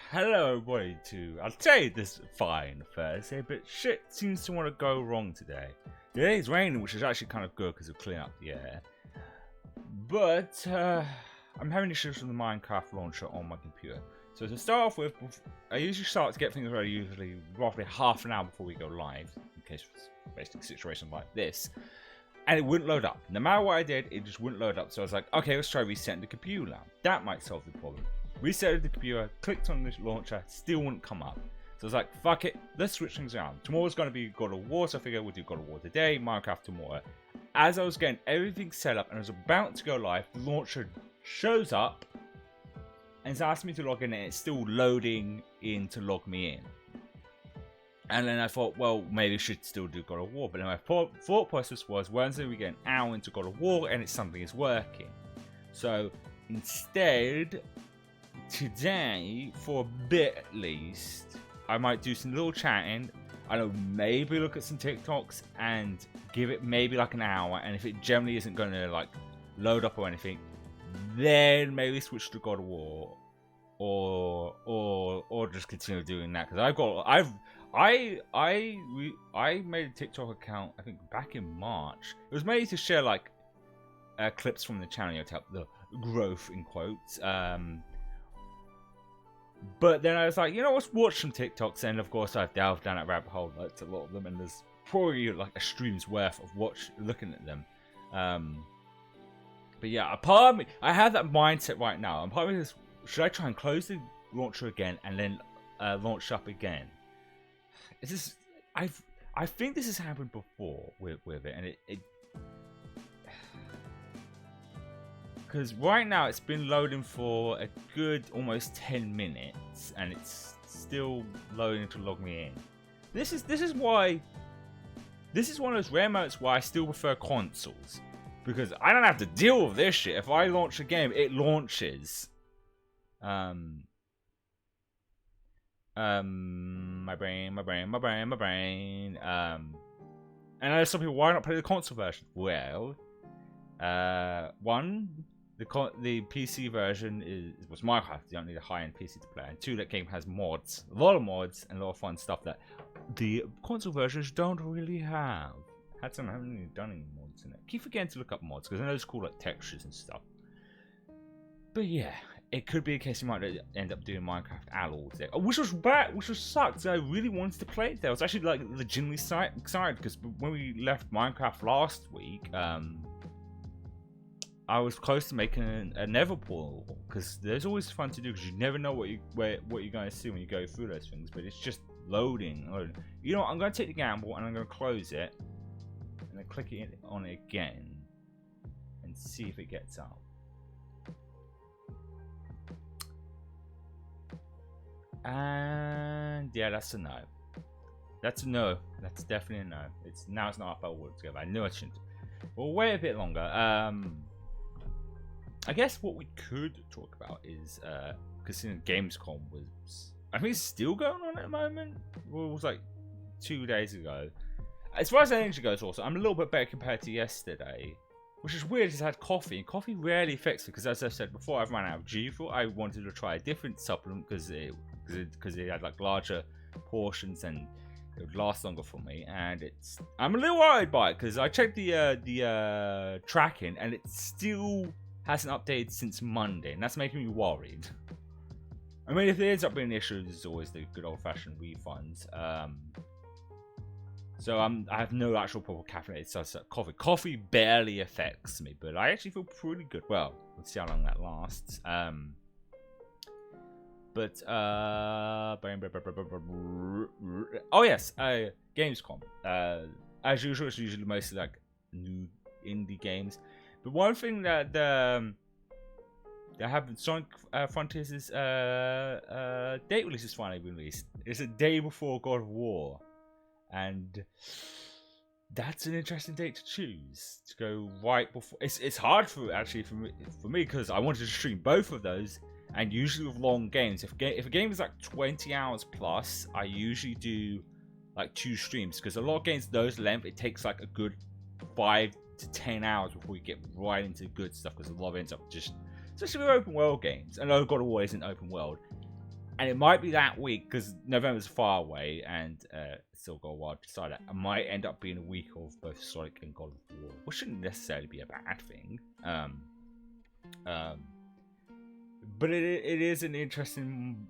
Hello everybody I'll say this fine Thursday, but shit seems to want to go wrong today. Today is raining, which is actually kind of good because it'll clean up the air. But I'm having issues with the Minecraft launcher on my computer. So to start off with, I usually start to get things ready usually roughly half an hour before we go live, in case it's basically a situation like this. And it wouldn't load up. No matter what I did, it just wouldn't load up. So I was like, okay, let's try resetting the computer now. That might solve the problem. Resetted the computer, clicked on the launcher, still wouldn't come up. So I was like, fuck it, let's switch things around. Tomorrow's going to be God of War, so I figured we'll do God of War today, Minecraft tomorrow. As I was getting everything set up and I was about to go live, the launcher shows up and it's asking me to log in and it's still loading in to log me in. And then I thought, well, maybe I should still do God of War. But then my thought process was, Wednesday we get an hour into God of War and it's something is working. So instead, today, for a bit at least, I might do some little chatting. I don't know, maybe look at some TikToks and give it maybe like an hour. And if it generally isn't going to like load up or anything, then maybe switch to God of War, or just continue doing that. Because I made a TikTok account I think back in March. It was made to share like clips from the channel, to help the growth in quotes. But then I was like, let's watch some TikToks, and of course I've delved down that rabbit hole. That's a lot of them, and there's probably like a stream's worth of looking at them. But yeah, a part of me, I have that mindset right now. And part of me is, should I try and close the launcher again and then launch up again? It's just, I think this has happened before with it, and it because right now it's been loading for a good almost 10 minutes and it's still loading to log me in. This is one of those rare moments why I still prefer consoles, because I don't have to deal with this shit. If I launch a game, it launches. My brain. And I know some people, why not play the console version? Well, one, the PC version was Minecraft. You don't need a high-end PC to play. And two, that game has mods, a lot of mods, and a lot of fun stuff that the console versions don't really have. I haven't even done any mods in it. Keep forgetting to look up mods because I know it's cool like textures and stuff. But yeah, it could be a case you might end up doing Minecraft all day, which was bad, which was sucked. I really wanted to play it there. I was actually like legitimately excited because when we left Minecraft last week, I was close to making a nether portal, because there's always fun to do because you never know what you're going to see when you go through those things. But it's just loading. You know what? I'm going to take the gamble and I'm going to close it and then click it on it again and see if it gets out. And yeah, that's a no. That's a no. That's definitely a no. It's not up I would together. I knew I shouldn't. We'll wait a bit longer. I guess what we could talk about is because Gamescom was, I think it's still going on at the moment. Well, it was like 2 days ago. As far as energy goes, also, I'm a little bit better compared to yesterday, which is weird because I had coffee, and coffee rarely affects me. Because as I said before, I've run out of G Fuel. I wanted to try a different supplement because it had like larger portions and it would last longer for me. And I'm a little worried by it because I checked the tracking and it still hasn't updated since Monday, and that's making me worried. I mean, if there ends up being an issue, there's always the good old-fashioned refunds. So I have no actual proper caffeinated coffee. Coffee barely affects me, but I actually feel pretty good. Well, let's see how long that lasts. Oh yes, Gamescom. As usual, it's usually mostly like new indie games. But one thing that happened, Sonic Frontiers' date release is finally released. It's a day before God of War, and that's an interesting date to choose to go right before. It's hard for me because I wanted to stream both of those, and usually with long games, if a game is like 20 hours plus, I usually do like 2 streams, because a lot of games those length, it takes like a good 5 to 10 hours before we get right into good stuff, because a lot of it ends up just, especially with open world games. I know God of War isn't open world, And it might be that week because November's far away and still got a while to decide that. It might end up being a week of both Sonic and God of War, which shouldn't necessarily be a bad thing. But it is an interesting.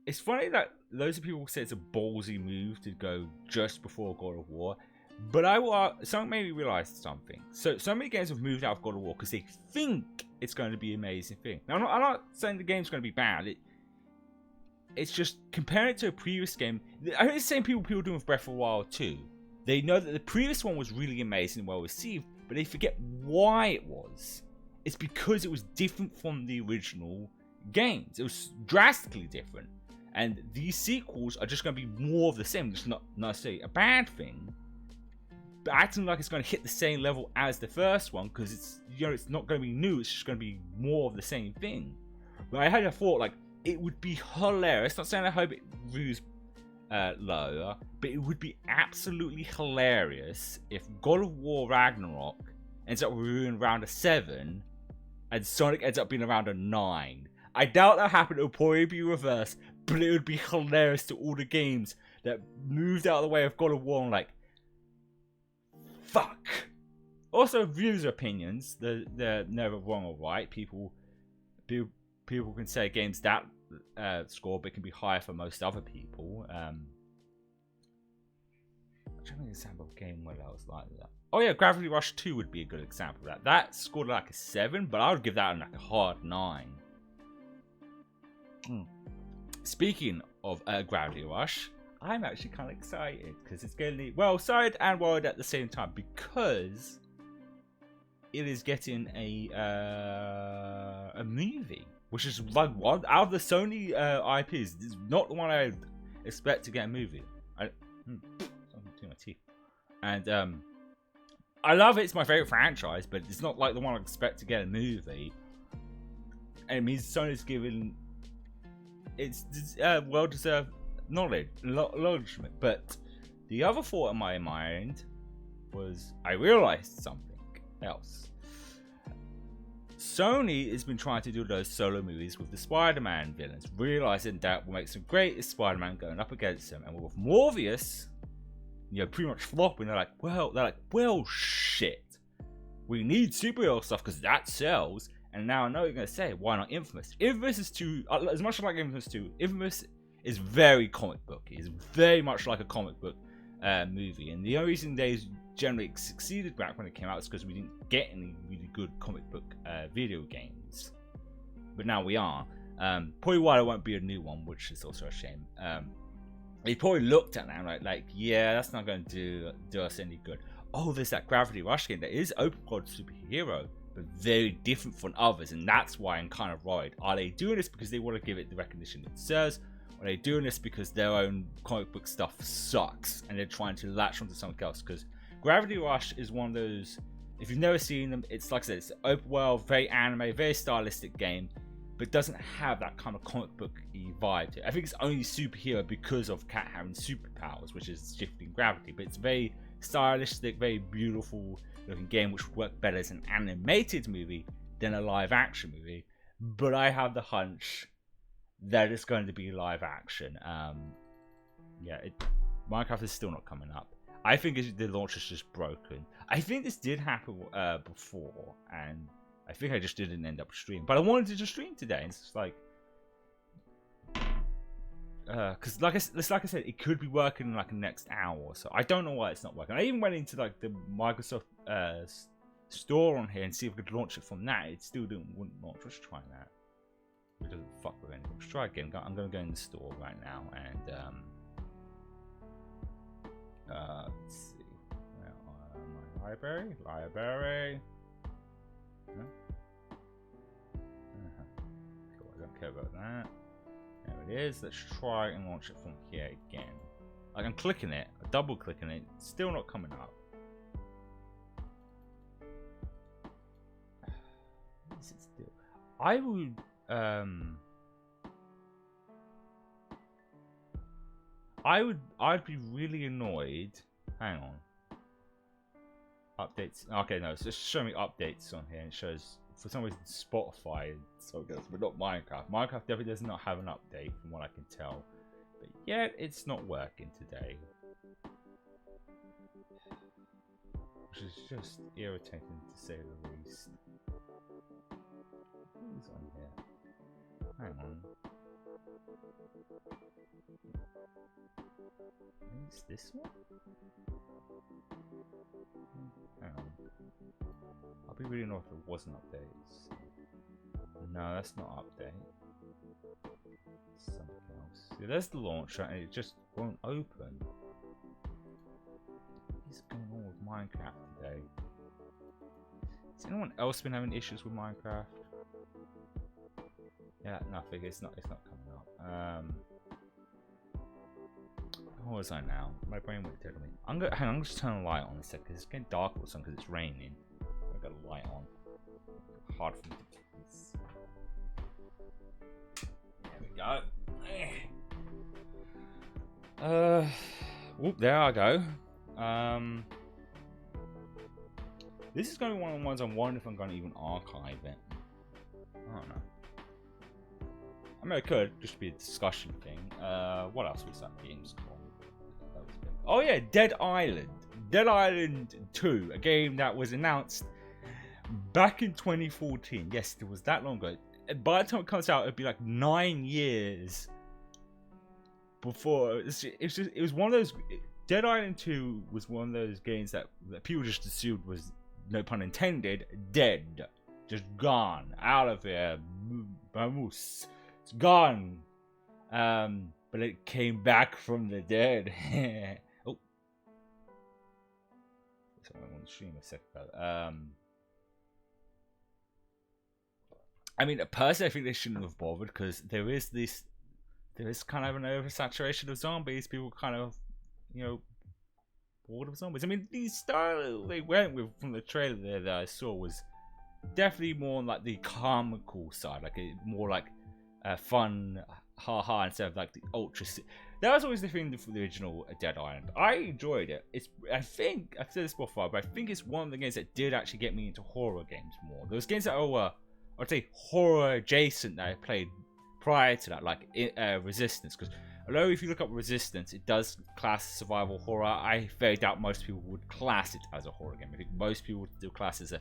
It's funny that loads of people say it's a ballsy move to go just before God of War. But something made me realize something. So many games have moved out of God of War because they think it's going to be an amazing thing. Now, I'm not saying the game's going to be bad. It's just comparing it to a previous game. I think it's the same people doing with Breath of the Wild 2. They know that the previous one was really amazing and well received, but they forget why it was. It's because it was different from the original games. It was drastically different. And these sequels are just going to be more of the same. It's not necessarily a bad thing, but acting like it's going to hit the same level as the first one because it's it's not going to be new. It's just going to be more of the same thing. But I had a thought like it would be hilarious. Not saying I hope it reviews lower, but it would be absolutely hilarious if God of War Ragnarok ends up reviewing around a 7 and Sonic ends up being around a 9. I doubt that'll happen. It'll probably be reversed, but it would be hilarious to all the games that moved out of the way of God of War and like, fuck. Also, views or opinions, they're never wrong or right. People can say games that score, but it can be higher for most other people. I'm trying to make an example of a game where that was like that. Oh yeah, Gravity Rush 2 would be a good example of that. That scored like a 7, but I would give that like a hard 9. Speaking of Gravity Rush, I'm actually kind of excited because it's getting excited and worried at the same time because it is getting a movie, which is like one out of the Sony IPs. This is not the one I expect to get a movie. Something between my teeth. And I love it. It's my favorite franchise, but it's not like the one I expect to get a movie. And it means Sony's giving it's well-deserved acknowledgement. But the other thought in my mind was I realized something else. Sony has been trying to do those solo movies with the Spider-Man villains, realizing that what makes them great is Spider-Man going up against them. And with Morbius, pretty much flopping, they're like, well, shit. We need superhero stuff because that sells. And now I know you're going to say, why not Infamous? Infamous is too, as much as I like Infamous 2, Infamous is very comic book. It's very much like a comic book movie. And the only reason they generally succeeded back when it came out is because we didn't get any really good comic book video games. But now we are. Probably why there won't be a new one, which is also a shame. They probably looked at that and like, yeah, that's not going to do us any good. Oh, there's that Gravity Rush game that is open world superhero, but very different from others, and that's why I'm kind of worried. Are they doing this because they want to give it the recognition it deserves? Or are they doing this because their own comic book stuff sucks and they're trying to latch onto something else? Because Gravity Rush is one of those, if you've never seen them, it's like I said, it's an open world, very anime, very stylistic game, but doesn't have that kind of comic book-y vibe to it. I think it's only superhero because of Cat having superpowers, which is shifting gravity, but it's very stylistic, very beautiful looking game, which would work better as an animated movie than a live action movie. But I have the hunch that it's going to be live action. Minecraft is still not coming up. I think the launch is just broken. I think this did happen before, and I think I just didn't end up streaming. But I wanted to just stream today, and it's just like, because like I said, it could be working in like the next hour or so. I don't know why it's not working. I even went into like the Microsoft store on here and see if I could launch it from that. It still wouldn't launch. Let's try that. It doesn't fuck with anything. Let's try again. I'm gonna go in the store right now and let's see. My library. No? Cool, I don't care about that. There it is. Let's try and launch it from here again. Like I'm clicking it, double clicking it, still not coming up. What is it still? I'd be really annoyed. Hang on. Updates. Okay, no, it's just showing me updates on here, and it shows for some reason Spotify so good, but not Minecraft. Minecraft definitely does not have an update from what I can tell. But yet it's not working today. Which is just irritating to say the least. Who's on here? Hang on. Is this one? Hang on. I'll be really annoyed if it wasn't updates. No, that's not update. Something else. Yeah, there's the launcher and it just won't open. What's going on with Minecraft today? Has anyone else been having issues with Minecraft? Yeah, nothing. It's not coming up. What was I now? My brain went dead on me. Hang on, I'm just turning the light on a second because it's getting dark or something because it's raining. I've got a light on. Hard for me to do this. There we go. Whoop, there I go. This is going to be one of the ones I'm wondering if I'm going to even archive it. I don't know. I mean, it could just be a discussion thing. What else was that game's called? Oh yeah, Dead Island. Dead Island 2, a game that was announced back in 2014. Yes, it was that long ago. By the time it comes out, it'll be like 9 years before. It was one of those. Dead Island 2 was one of those games that people just assumed was, no pun intended, dead, just gone, out of here, vamos, it's gone. But it came back from the dead. Oh, someone on the stream a second ago. I mean, personally, I think they shouldn't have bothered because there is kind of an oversaturation of zombies. People kind of, bored of zombies. I mean, the style they went with from the trailer there that I saw was definitely more on like the comical side, like more like fun, haha, instead of like the ultra. That was always the thing for the original Dead Island. I enjoyed it. I think I've said this before, but I think it's one of the games that did actually get me into horror games more. Those games that were, I'd say, horror adjacent that I played prior to that, like Resistance, because although if you look up Resistance, it does class survival horror. I very doubt most people would class it as a horror game. I think most people would still class it as a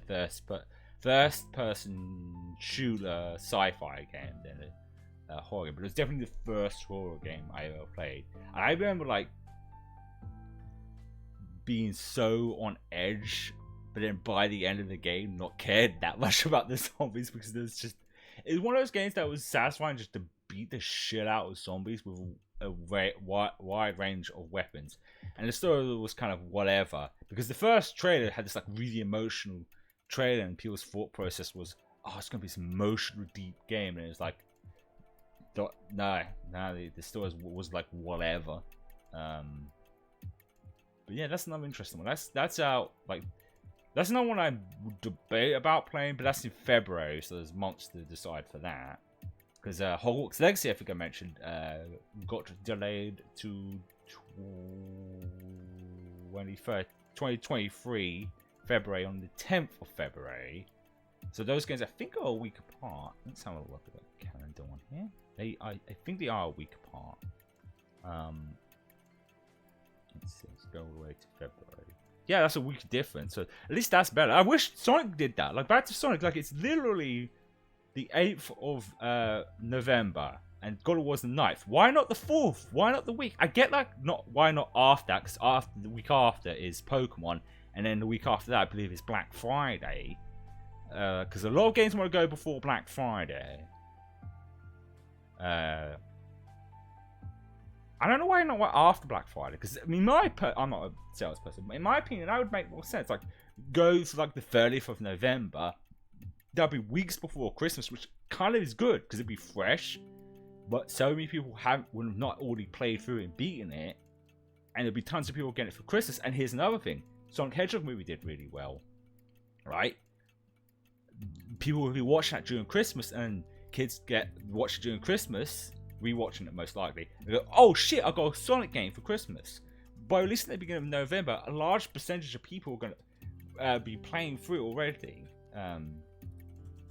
first-person shooter sci-fi game than a horror game. But it was definitely the first horror game I ever played. And I remember like being so on edge, but then by the end of the game, not cared that much about the zombies because it's one of those games that was satisfying just to beat the shit out of zombies with a wide range of weapons. And the story was kind of whatever, because the first trailer had this like really emotional trailer and people's thought process was, oh, it's gonna be this emotional deep game, and it's like, no, the story was like whatever. But yeah, that's another interesting one. That's out, like, that's not one I would debate about playing, but that's in February, so there's months to decide for that. Because Hogwarts Legacy, I think I mentioned, got delayed to 2023 February, on the 10th of February. So those games, I think, are a week apart. Let's have a look at the calendar one here. I think they are a week apart. Let's see, let's go all the way to February. Yeah, that's a week difference. So at least that's better. I wish Sonic did that. Like, back to Sonic, like, it's literally the 8th of November, and God of War's the 9th. Why not the 4th? Why not the week? I get, like, why not after that? Because after the week after is Pokemon, and then the week after that, I believe, is Black Friday. Because a lot of games want to go before Black Friday. I don't know why not after Black Friday. Because, I mean, I'm not a salesperson, but in my opinion, that would make more sense. Like, go for, like, the 30th of November. That'll be weeks before Christmas, which kind of is good because it'll be fresh. But so many people would have not already played through it and beaten it, and there'll be tons of people getting it for Christmas. And here's another thing: Sonic Hedgehog movie did really well, right? People will be watching that during Christmas, and kids watch it during Christmas, rewatching it most likely. They go, "Oh shit! I got a Sonic game for Christmas." By releasing at the beginning of November, a large percentage of people are going to be playing through it already.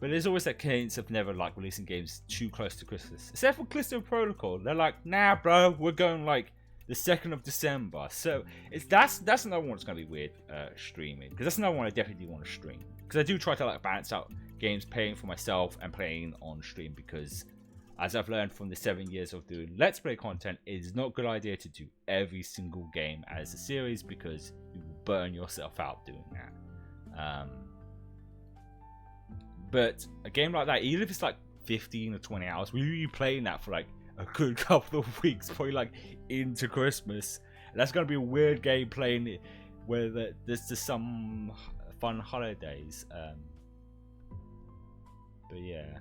But there's always that cadence of never like releasing games too close to Christmas. Except for Callisto Protocol, they're like, nah, bro, we're going like the 2nd of December. So that's another one that's gonna be weird streaming, because that's another one I definitely want to stream, because I do try to like balance out games playing for myself and playing on stream, because as I've learned from the 7 years of doing Let's Play content, it is not a good idea to do every single game as a series, because you will burn yourself out doing that. But a game like that, even if it's like 15 or 20 hours, will you be playing that for like a good couple of weeks, probably like into Christmas? And that's going to be a weird game playing it where there's just some fun holidays. But yeah.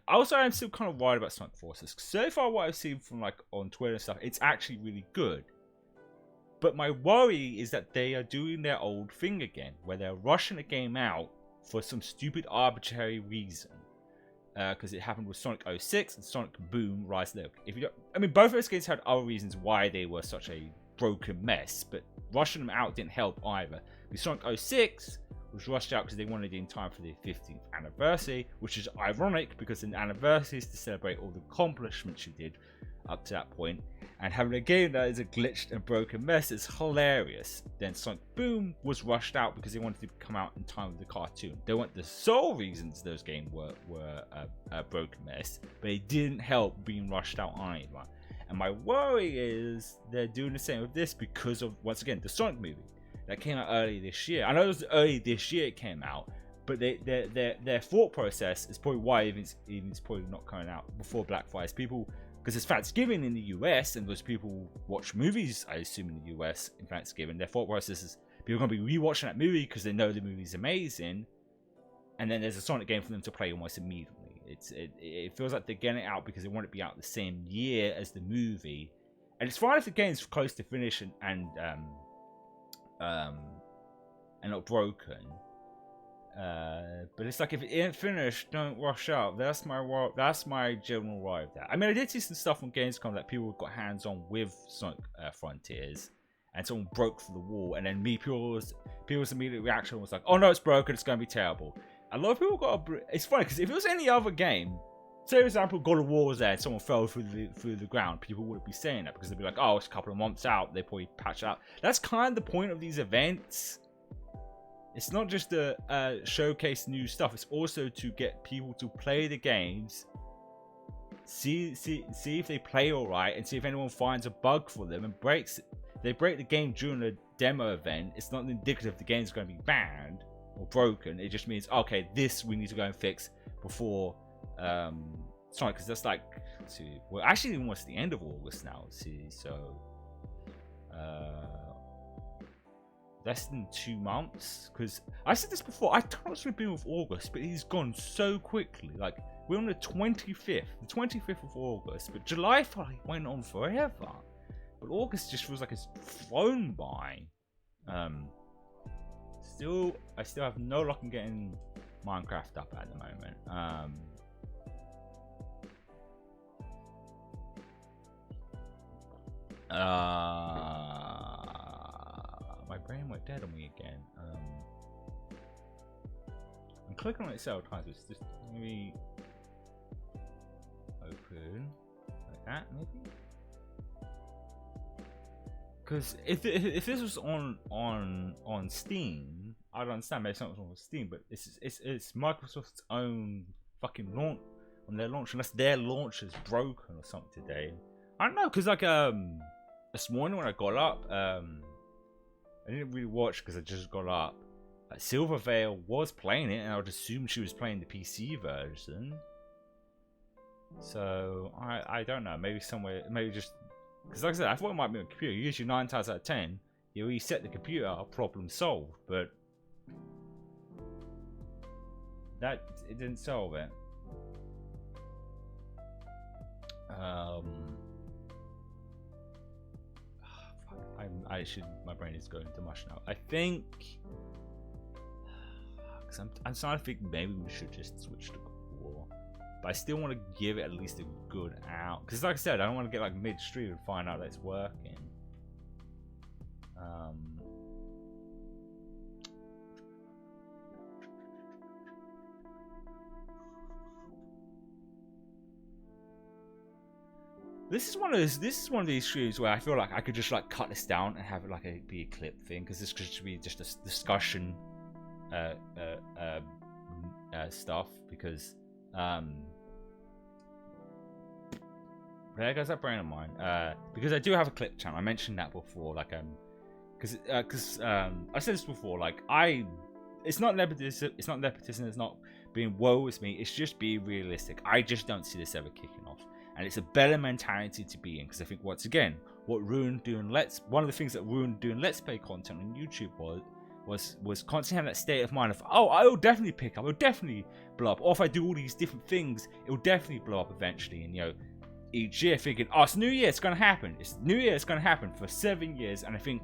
Also, I'm still kind of worried about Sonic Forces. So far, what I've seen from like on Twitter and stuff, it's actually really good. But my worry is that they are doing their old thing again, where they're rushing a game out for some stupid arbitrary reason. Because it happened with Sonic 06 and Sonic Boom Rise Low. If you don't, I mean, both of those games had other reasons why they were such a broken mess, but rushing them out didn't help either. With Sonic 06 was rushed out because they wanted it in time for the 15th anniversary, which is ironic because an anniversary is to celebrate all the accomplishments you did up to that point. And having a game that is a glitched and broken mess is hilarious. Then Sonic Boom was rushed out because they wanted to come out in time with the cartoon. They weren't the sole reasons those games were a broken mess, but it didn't help being rushed out either. And my worry is they're doing the same with this because of, once again, the Sonic movie that came out early this year. I know it was early this year it came out, but their thought process is probably why it's probably not coming out before Black Friday. People, because it's Thanksgiving in the US and those people watch movies, I assume, in the US in Thanksgiving. Their thought process is people are going to be rewatching that movie because they know the movie's amazing, and then there's a Sonic game for them to play almost immediately. It feels like they're getting it out because they want it to be out the same year as the movie, and it's fine if the game's close to finish and not broken. But it's like, if it ain't finished, don't rush out. That's my general worry of that. I mean, I did see some stuff on Gamescom that people got hands on with Sonic Frontiers, and someone broke through the wall, and then people's immediate reaction was like, "Oh no, it's broken. It's going to be terrible." A lot of people got. It's funny because if it was any other game, say for example God of War was there and someone fell through the ground, people wouldn't be saying that because they'd be like, "Oh, it's a couple of months out. They probably patch it out." That's kind of the point of these events. It's not just to showcase new stuff. It's also to get people to play the games, see if they play all right, and see if anyone finds a bug for them and breaks it. If they break the game during a demo event, it's not indicative the game's going to be banned or broken. It just means, okay, this we need to go and fix before Sonic, because that's like, well, actually almost the end of August now. So less than 2 months, because I said this before, I thought it was going to be with August, but he's gone so quickly. Like, we're on the 25th of August, but July felt like it went on forever, but August just feels like it's flown by. I still have no luck in getting Minecraft up at the moment. My brain went dead on me again. I'm clicking on it several times. It's just maybe open like that, maybe. Because if this was on Steam, I'd understand maybe something was on Steam, but it's Microsoft's own fucking launch on their launch, unless their launch is broken or something today. I don't know, because like this morning when I got up, I didn't really watch because I just got up. Silverveil was playing it, and I would assume she was playing the PC version. So I don't know. Maybe somewhere, maybe just because, like I said, I thought it might be on a computer. Usually 9 times out of 10, you reset the computer, problem solved. But it didn't solve it. My brain is going to mush now. I think, because I'm starting to think maybe we should just switch to God of War, but I still want to give it at least a good out, because like I said, I don't want to get like midstream and find out that it's working. This is one of those. This is one of these streams where I feel like I could just like cut this down and have it like be a clip thing, because this could just be just a discussion stuff. Because there goes that brain of mine. Because I do have a clip channel. I mentioned that before. Like because I said this before. Like it's not nepotism. It's not nepotism. It's not being woe with me. It's just being realistic. I just don't see this ever kicking off. And it's a better mentality to be in, because I think once again, what ruined doing one of the things that ruined doing Let's Play content on YouTube was constantly having that state of mind of, oh, I will definitely pick up, it'll definitely blow up, or if I do all these different things, it will definitely blow up eventually. And you know, each year thinking, oh, it's New Year, it's gonna happen. It's New Year, it's gonna happen for 7 years, and I think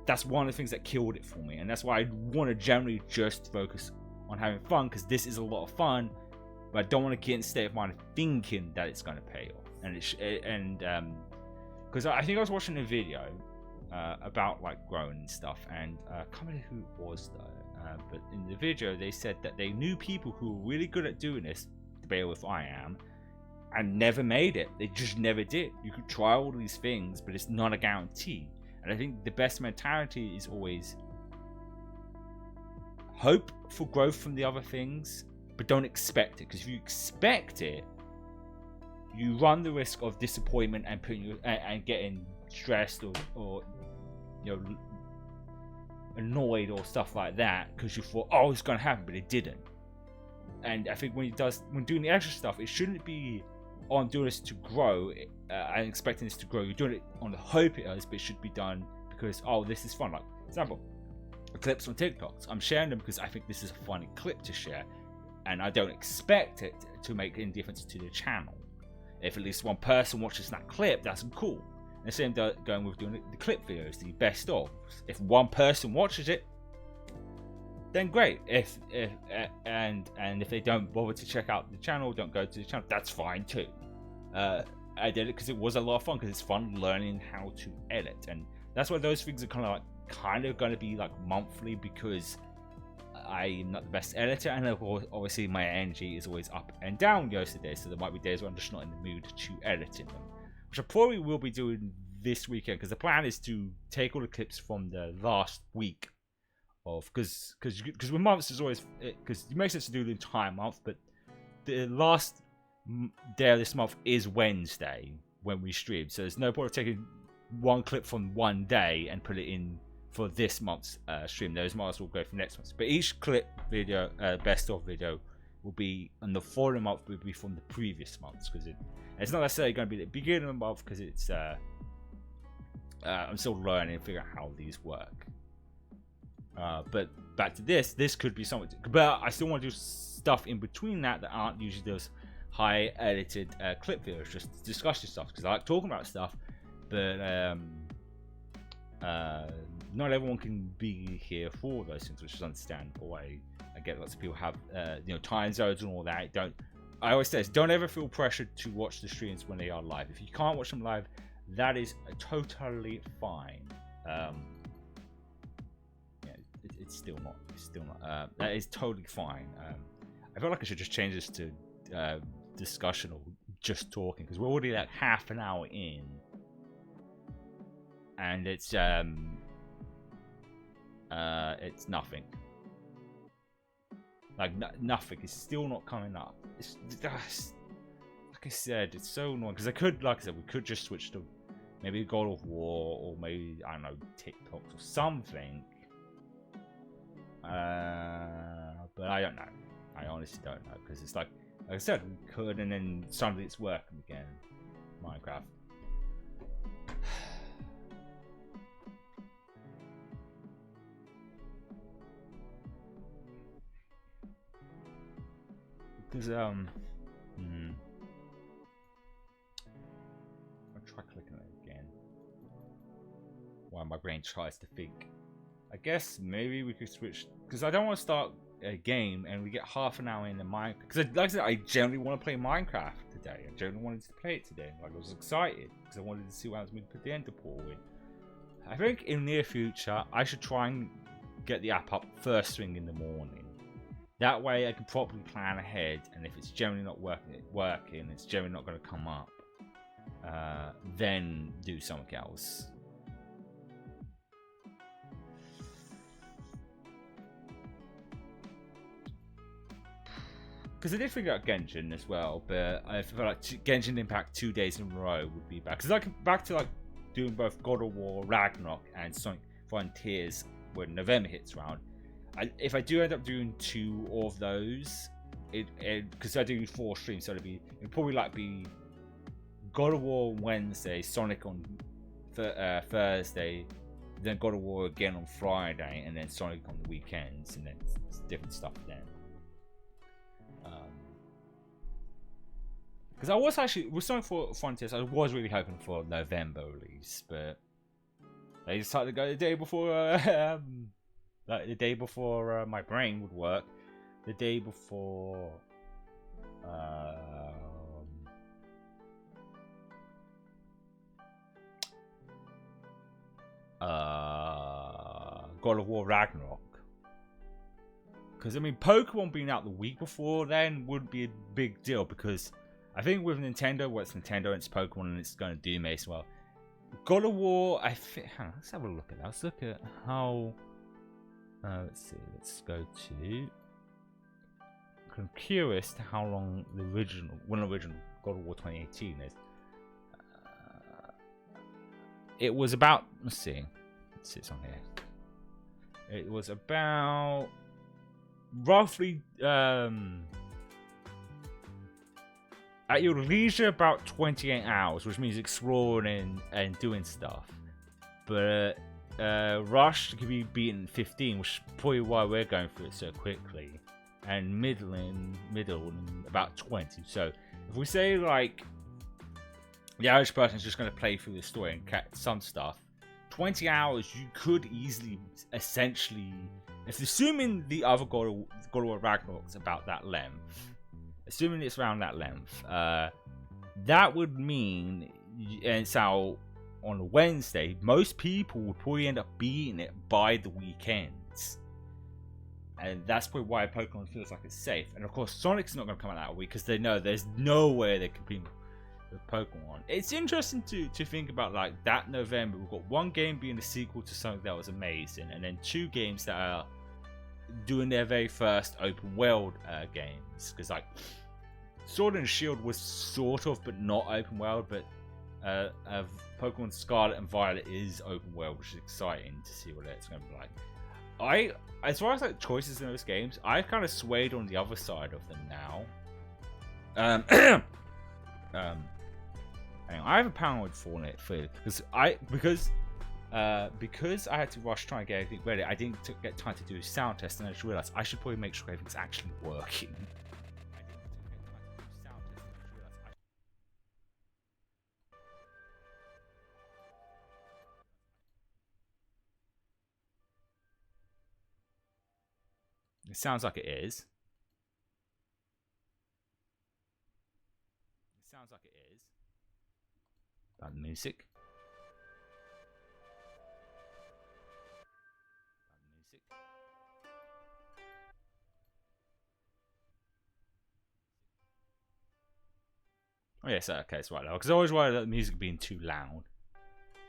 that's one of the things that killed it for me. And that's why I want to generally just focus on having fun, because this is a lot of fun. But I don't want to get in a state of mind of thinking that it's going to pay off. And because I think I was watching a video about like growing and stuff, and I can't remember who it was though. But in the video, they said that they knew people who were really good at doing this, debatable if I am, and never made it. They just never did. You could try all these things, but it's not a guarantee. And I think the best mentality is always hope for growth from the other things, but don't expect it, because if you expect it, you run the risk of disappointment and and getting stressed or you know, annoyed or stuff like that, because you thought, oh, it's gonna happen, but it didn't. And I think when doing the extra stuff, it shouldn't be, oh, I'm doing this to grow and expecting this to grow. You're doing it on the hope it does, but it should be done because, oh, this is fun. Like example, clips on TikToks. I'm sharing them because I think this is a funny clip to share, and I don't expect it to make any difference to the channel. If at least one person watches that clip, that's cool. And the same going with doing the clip videos, the best of. If one person watches it, then great. If they don't bother to check out the channel, don't go to the channel, that's fine too. I did it because it was a lot of fun, because it's fun learning how to edit, and that's why those things are kind of going to be like monthly, because I'm not the best editor, and obviously my energy is always up and down most of the days, so there might be days where I'm just not in the mood to edit in them, which I probably will be doing this weekend, because the plan is to take all the clips from the last week of, because with months is always, because it makes sense to do the entire month, but the last day of this month is Wednesday when we stream, so there's no point of taking one clip from one day and put it in for this month's stream. Those might as well go for next month. But each clip video, best of video, will be, and the following month will be from the previous months, because it's not necessarily going to be the beginning of the month, because it's I'm still learning and figuring out how these work. But back to this could be something. But I still want to do stuff in between that aren't usually those high edited clip videos, just discussion stuff, because I like talking about stuff, but not everyone can be here for those things, which is understandable. I get lots of people have time zones and all that. I always say this, don't ever feel pressured to watch the streams when they are live. If you can't watch them live, that is totally fine. It's still not. That is totally fine. I feel like I should just change this to discussion or just talking, because we're already like half an hour in, and it's nothing. Like nothing. It's still not coming up. It's like I said, it's so annoying, because like I said, we could just switch to maybe God of War, or maybe, I don't know, TikToks or something. But I don't know. I honestly don't know, because it's like I said, we could, and then suddenly it's working again. Minecraft. Because I'll try clicking it again. While my brain tries to think. I guess maybe we could switch, because I don't want to start a game and we get half an hour in the Minecraft. Because like I said, I generally want to play Minecraft today. I generally wanted to play it today. Like, I was excited because I wanted to see what I was going to put the ender portal in. I think in the near future I should try and get the app up first thing in the morning. That way I can properly plan ahead, and if it's generally not working, it's generally not going to come up. then do something else. Because I did figure out Genshin as well, but I feel like Genshin Impact 2 days in a row would be bad. Because I could back to like doing both God of War, Ragnarok, and Sonic Frontiers when November hits around. If I do end up doing 2 of those, because I do 4 streams, so it'd probably like be God of War on Wednesday, Sonic on Thursday, then God of War again on Friday, and then Sonic on the weekends, and then different stuff then. Because I was actually, with Sonic Frontiers, I was really hoping for November release, but they decided to go the day before, like the day before my brain would work, the day before God of War Ragnarok. Because I mean, Pokemon being out the week before then wouldn't be a big deal, because I think with Nintendo, well, it's Nintendo and it's Pokemon and it's going to do as well. God of War, I think. Hang on, let's have a look at that. Let's look at how. Let's see. Let's go to. I'm curious to how long the original God of War 2018 is. It was about. Let's see. It's on here. It was about roughly. At your leisure, about 28 hours, which means exploring and doing stuff. But Rush could be beaten 15, which is probably why we're going through it so quickly. And middle about 20. So if we say like the average person is just going to play through the story and catch some stuff, 20 hours you could easily, essentially, if assuming the other God of War Ragnarok's about that length. Assuming it's around that length, that would mean, and it's out on a Wednesday, most people would probably end up beating it by the weekends. And that's probably why Pokemon feels like it's safe. And of course, Sonic's not going to come out that week because they know there's no way they can compete with Pokemon. It's interesting to think about like that November. We've got one game being a sequel to something that was amazing, and then 2 games that are doing their very first open world games, because like Sword and Shield was sort of but not open world, but Pokemon Scarlet and Violet is open world, which is exciting to see what it's going to be like. As far as like choices in those games, I've kind of swayed on the other side of them now. I have a paranoid for it because I had to rush trying to get everything ready. I didn't get time to do a sound test, and I just realized I should probably make sure everything's actually working. It sounds like it is. About the music. Oh yes, okay, it's right now. Because I always worry about the music being too loud.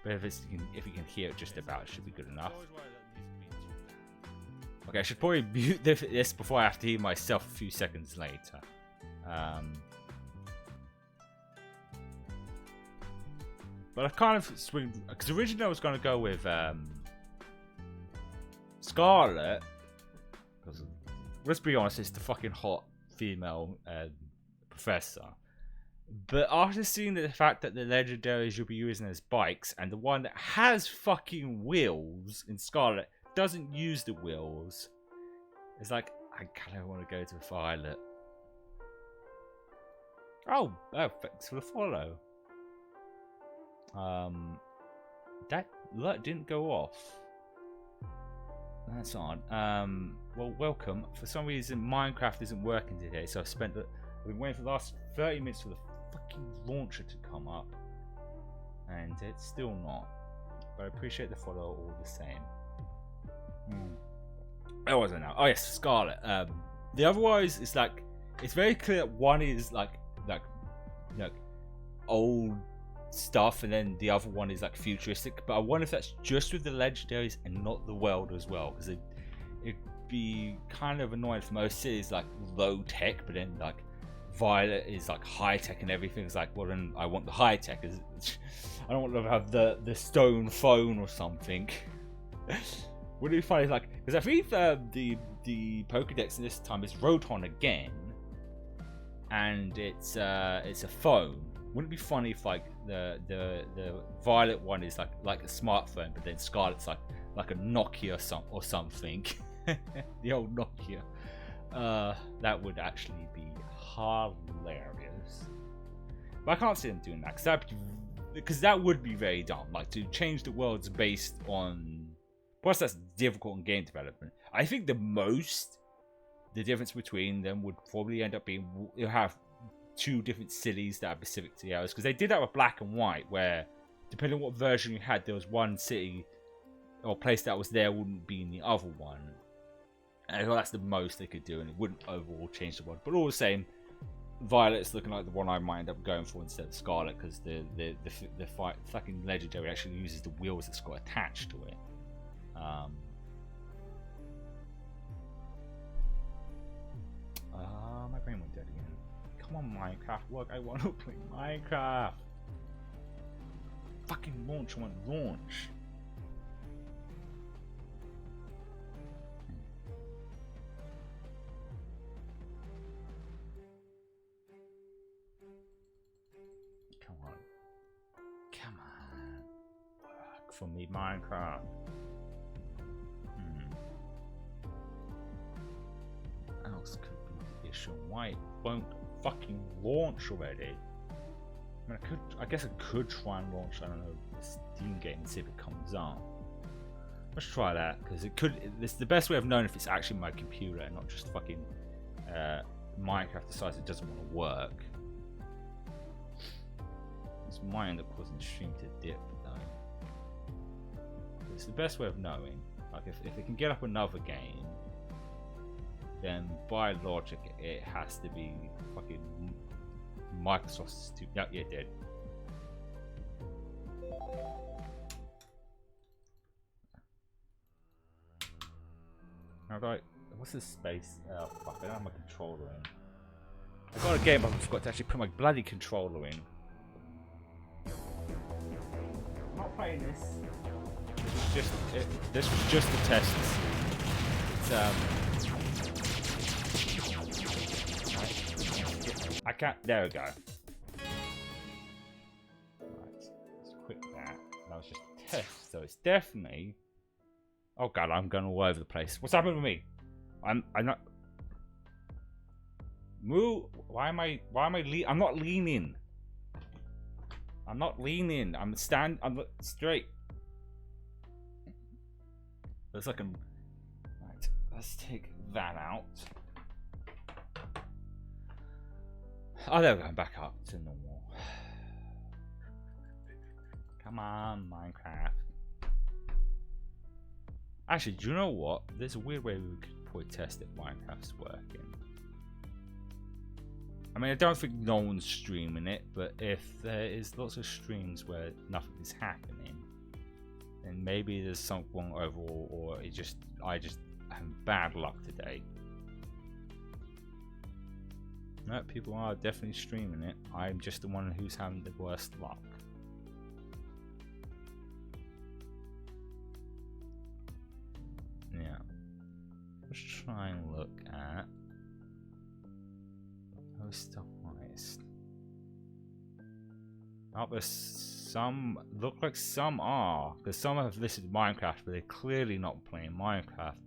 But if you can hear it just about, it should be good enough. Okay, I should probably mute this before I have to hear myself a few seconds later. But I kind of swing, because originally I was going to go with Scarlet. Because let's be honest, it's the fucking hot female professor. But after seeing the fact that the legendaries you'll be using as bikes, and the one that has fucking wheels in Scarlet doesn't use the wheels, it's like, I kind of want to go to Violet. Oh, thanks for the follow. That alert didn't go off. That's odd. Well, welcome. For some reason, Minecraft isn't working today, so I've been waiting for the last 30 minutes for the fucking launcher to come up, and it's still not. But I appreciate the follow all the same. That wasn't now. Oh yes, Scarlet. The otherwise is like, it's very clear that one is like old stuff, and then the other one is like futuristic. But I wonder if that's just with the legendaries and not the world as well, because it'd be kind of annoying for most cities like low tech, but then like Violet is like high tech and everything. It's like, well, then I want the high tech. I don't want to have the stone phone or something. Would it be funny, like, because I think the Pokédex this time is Rotom again, and it's a phone. Wouldn't it be funny if like the Violet one is like a smartphone, but then Scarlet's like a Nokia or something. The old Nokia. That would actually be hilarious. But I can't see them doing that, because that would be very dumb. Like, to change the worlds based on. Plus, that's difficult in game development. I think the difference between them would probably end up being you'll have two different cities that are specific to the others, because they did that with Black and White, where depending on what version you had, there was one city or place that was there wouldn't be in the other one. And I thought that's the most they could do, and it wouldn't overall change the world. But all the same, Violet's looking like the one I might end up going for instead of Scarlet, because the fucking legendary actually uses the wheels that's got attached to it. My brain went dead again. Come on, Minecraft. Look, I want to play Minecraft. Fucking launch. I want launch. Come on. Come on. Work for me, Minecraft. Else could be the issue. Why it won't fucking launch already? I mean, I guess I could try and launch, I don't know, a Steam game and see if it comes up. Let's try that, because it could. It's the best way of knowing if it's actually my computer and not just fucking Minecraft decides it doesn't want to work. This might end up causing the stream to dip, though. It's the best way of knowing. Like, if it can get up another game, then by logic it has to be fucking Microsoft's too. Yeah, it did. How do I? What's this space? Oh fuck! I don't have my controller in. I got a game, but I forgot to actually put my bloody controller in. I'm not playing this. This was just a test. It's I can't. There we go. Right, let's quit that. That was just a test, so it's definitely. Oh god, I'm going all over the place. What's happening with me? I'm not. Move. Why am I I'm not leaning. I'm not leaning. I'm straight. Looks like I'm. Right. Let's take that out. Oh, there we go. I'm back up to normal. Come on, Minecraft. Actually, do you know what? There's a weird way we could probably test if Minecraft's working. I mean, I don't think no one's streaming it, but if there is lots of streams where nothing is happening, then maybe there's something overall, or I just have bad luck today. No, people are definitely streaming it. I'm just the one who's having the worst luck. Yeah. Let's try and look at post highest. Oh, there's some look like some are, because some have listed Minecraft, but they're clearly not playing Minecraft.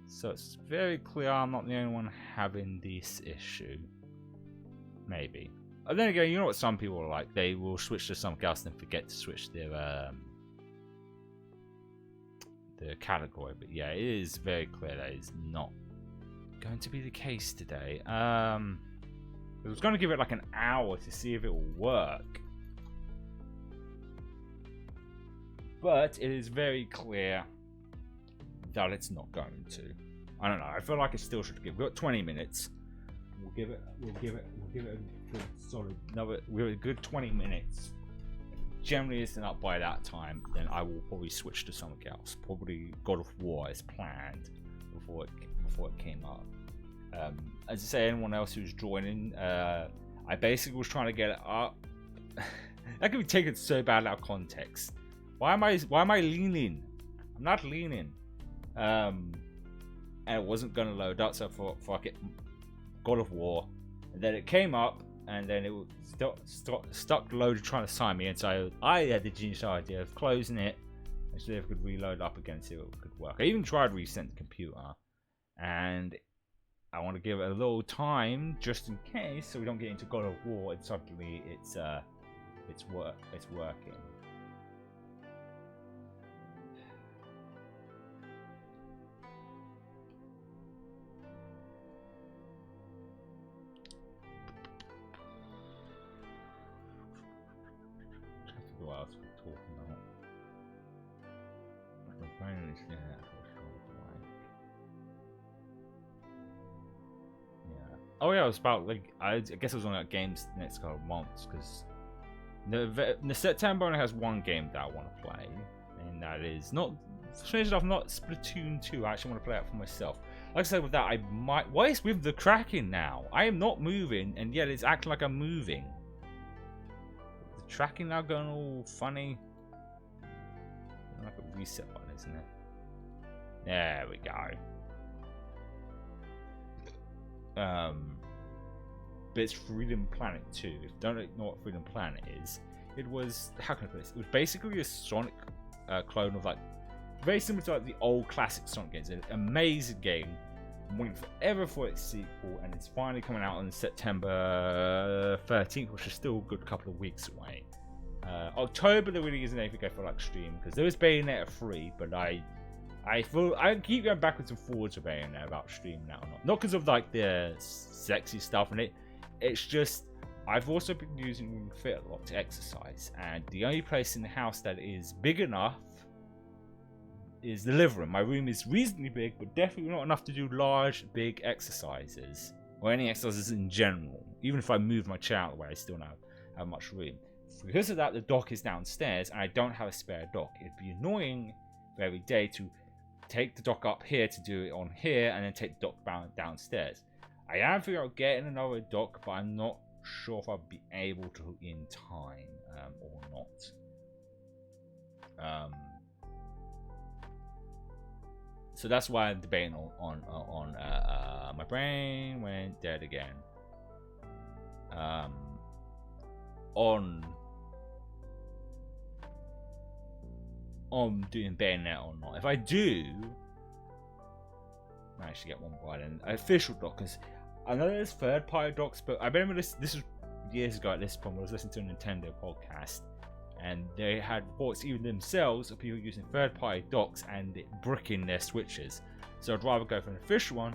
So it's very clear I'm not the only one having this issue. Maybe. And then again, you know what some people are like? They will switch to something else and forget to switch their category. But yeah, it is very clear that is not going to be the case today. I was going to give it like an hour to see if it will work. But it is very clear that it's not going to. I don't know. I feel like it still should give. We've got 20 minutes. We'll give it a good solid. No, we've got a good 20 minutes generally isn't up by that time, then I will probably switch to something else. Probably God of War is planned before it came up. As I say, anyone else who's joining, I basically was trying to get it up. That could be taken so bad out of context. Why am I leaning? I'm not leaning. And it wasn't gonna load up, so I thought, fuck it, God of War. And then it came up, and then it was stuck loaded trying to sign me in. So I had the genius idea of closing it and see if I could reload up again and see if it could work. I even tried resetting the computer, and I want to give it a little time just in case, so we don't get into God of War and suddenly it's working. What else we're talking about? Yeah. Oh yeah, it was about like I guess it was on like games next couple of months, because the September only has one game that I want to play, and that is not. Strange enough, not Splatoon 2. I actually want to play it for myself. Like I said, with that, I might. Why is with the Kraken now? I am not moving, and yet it's acting like I'm moving. Tracking now going all funny. Like a reset button, isn't it? There we go. But it's Freedom Planet 2. If you don't know what Freedom Planet is, it was, how can I put this? It was basically a Sonic clone of, like, very similar to like the old classic Sonic games. An amazing game. I'm waiting forever for its sequel, and it's finally coming out on September 13th, which is still a good couple of weeks away. October there really isn't anything I feel like stream, because there was Bayonetta 3, but I keep going backwards and forwards with Bayonetta about streaming that or not. Not because of like the sexy stuff in it. It's just I've also been using Ring Fit a lot to exercise, and the only place in the house that is big enough is the living room. My room is reasonably big, but definitely not enough to do large, big exercises, or any exercises in general. Even if I move my chair out of the way, I still don't have much room. Because of that, the dock is downstairs, and I don't have a spare dock. It'd be annoying for every day to take the dock up here to do it on here, and then take the dock downstairs. I am figuring out getting another dock, but I'm not sure if I'll be able to in time or not. So that's why I'm debating on my brain went dead again. On doing Bayonetta or not. If I do manage to get one by then, official dock, because I know there's third-party docks, but I remember this was years ago at this point. I was listening to a Nintendo podcast, and they had reports even themselves of people using third-party docks and bricking their switches. So I'd rather go for an official one,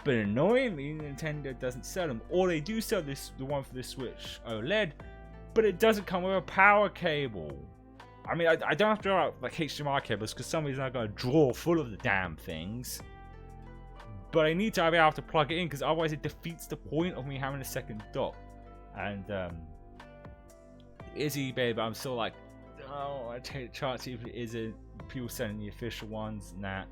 but annoyingly Nintendo doesn't sell them, or they do sell the one for the Switch OLED, but it doesn't come with a power cable. I mean, I don't have to draw out like HDMI cables, because some reason I'm going to draw full of the damn things, but I need to be able to plug it in, because otherwise it defeats the point of me having a second dock. And Izzy, babe, I'm still like, oh, I take a chance if it isn't. People selling the official ones, nah.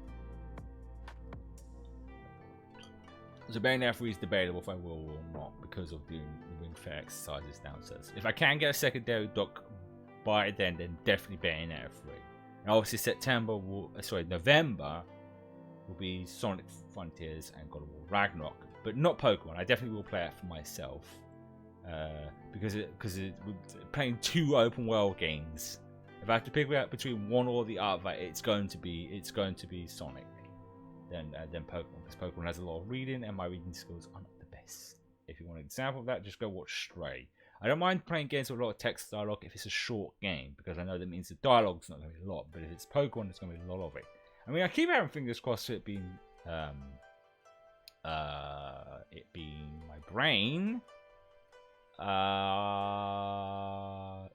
So Bayonetta 3 is debatable if I will or not, because of doing Ring Fit exercises downstairs. If I can get a secondary dock by then definitely Bayonetta 3. And obviously November will be Sonic Frontiers and God of War Ragnarok, but not Pokemon. I definitely will play it for myself. Because we're playing two open world games. If I have to pick out between one or the other, it's going to be Sonic, then Pokemon, because Pokemon has a lot of reading, and my reading skills are not the best. If you want an example of that, just go watch Stray. I don't mind playing games with a lot of text dialogue if it's a short game, because I know that means the dialogue's not going to be a lot. But if it's Pokemon, it's going to be a lot of it. I mean, I keep having fingers crossed for it being my brain.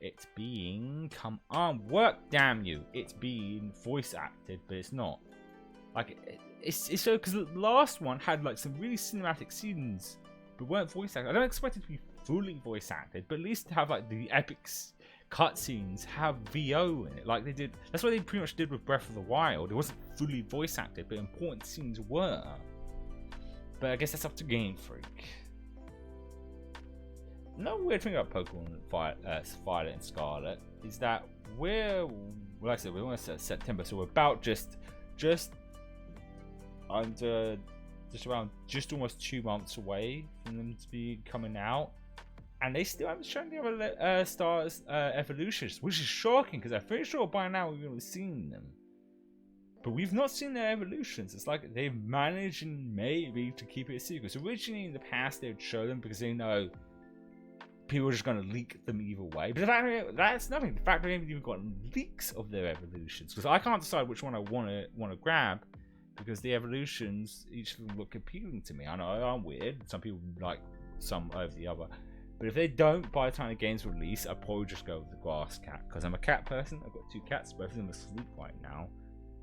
It's being, come on, work, damn you. It's being voice acted, but it's not. Like, it's so, because the last one had like some really cinematic scenes, but weren't voice acted. I don't expect it to be fully voice acted, but at least to have like the epic cutscenes have VO in it, like they did. That's what they pretty much did with Breath of the Wild. It wasn't fully voice acted, but important scenes were. But I guess that's up to Game Freak. Another weird thing about Pokemon Violet and Scarlet is that we're, like I said, we're almost at September, so we're about just almost 2 months away from them to be coming out, and they still haven't shown the other stars evolutions, which is shocking because I'm pretty sure by now we've already seen them. But we've not seen their evolutions. It's like they've managed maybe to keep it a secret. So originally in the past they would show them because they know people are just going to leak them either way. But the fact that's nothing. The fact that they haven't even got leaks of their evolutions, because I can't decide which one I want to grab, because the evolutions, each of them look appealing to me. I know I'm weird. Some people like some over the other. But if they don't by the time the game's release, I'll probably just go with the grass cat, because I'm a cat person. I've got 2 cats, both of them are asleep right now.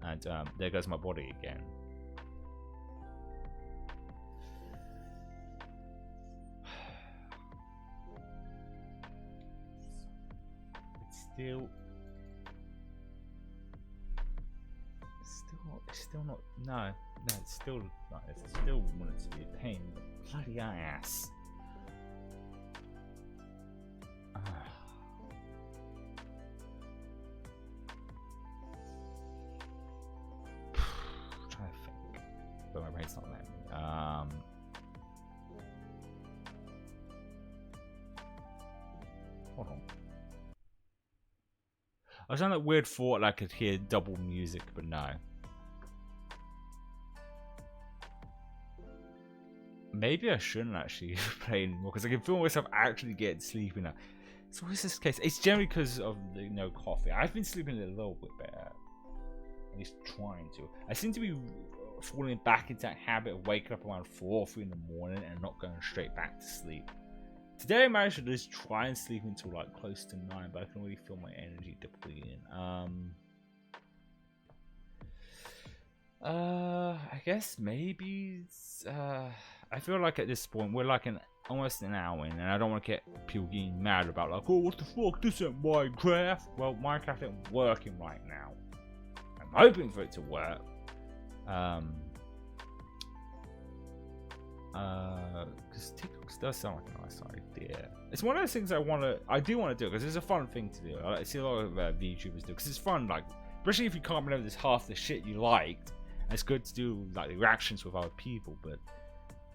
And there goes my body again. It's still not. No, it's still not. It's still wanted to be a pain. Bloody ass. But my brain's not letting me. Hold on. I was on that weird thought like I could hear double music, but no. Maybe I shouldn't actually play anymore because I can feel myself actually getting sleepy now. So what is this case? It's generally because of the no coffee. I've been sleeping a little bit better. At least trying to. I seem to be falling back into that habit of waking up around 4 or 3 in the morning and not going straight back to sleep. Today I managed to just try and sleep until like close to 9, but I can really feel my energy depleting. I guess maybe I feel like at this point we're like almost an hour in, and I don't want to get people getting mad about like, oh, what the fuck, this ain't Minecraft. Well, Minecraft ain't working right now. I'm hoping for it to work. Because TikTok does sound like a nice idea. It's one of those things I do want to do because it's a fun thing to do. I see a lot of VTubers do because it's fun, like especially if you can't remember this half the shit you liked. It's good to do like the reactions with other people, but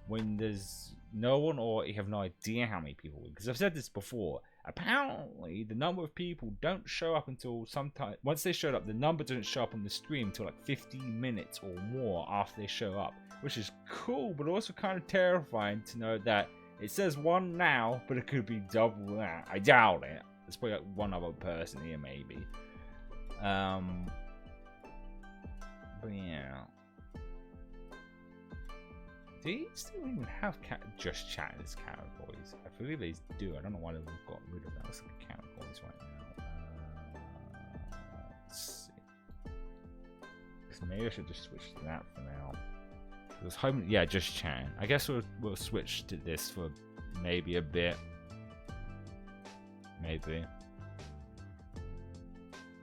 when there's no one or you have no idea how many people, because I've said this before, apparently the number of people don't show up until sometime. Once they showed up, the number doesn't show up on the stream until like 15 minutes or more after they show up, which is cool, but also kind of terrifying to know that it says 1 now, but it could be double that. I doubt it. There's probably like 1 other person here, maybe. But yeah. Do you still even have just chat as categories? I believe they do. I don't know why they've got rid of that as categories right now. Let's see. Because maybe I should just switch to that for now. I was hoping, yeah, just chatting. I guess we'll switch to this for maybe a bit. Maybe.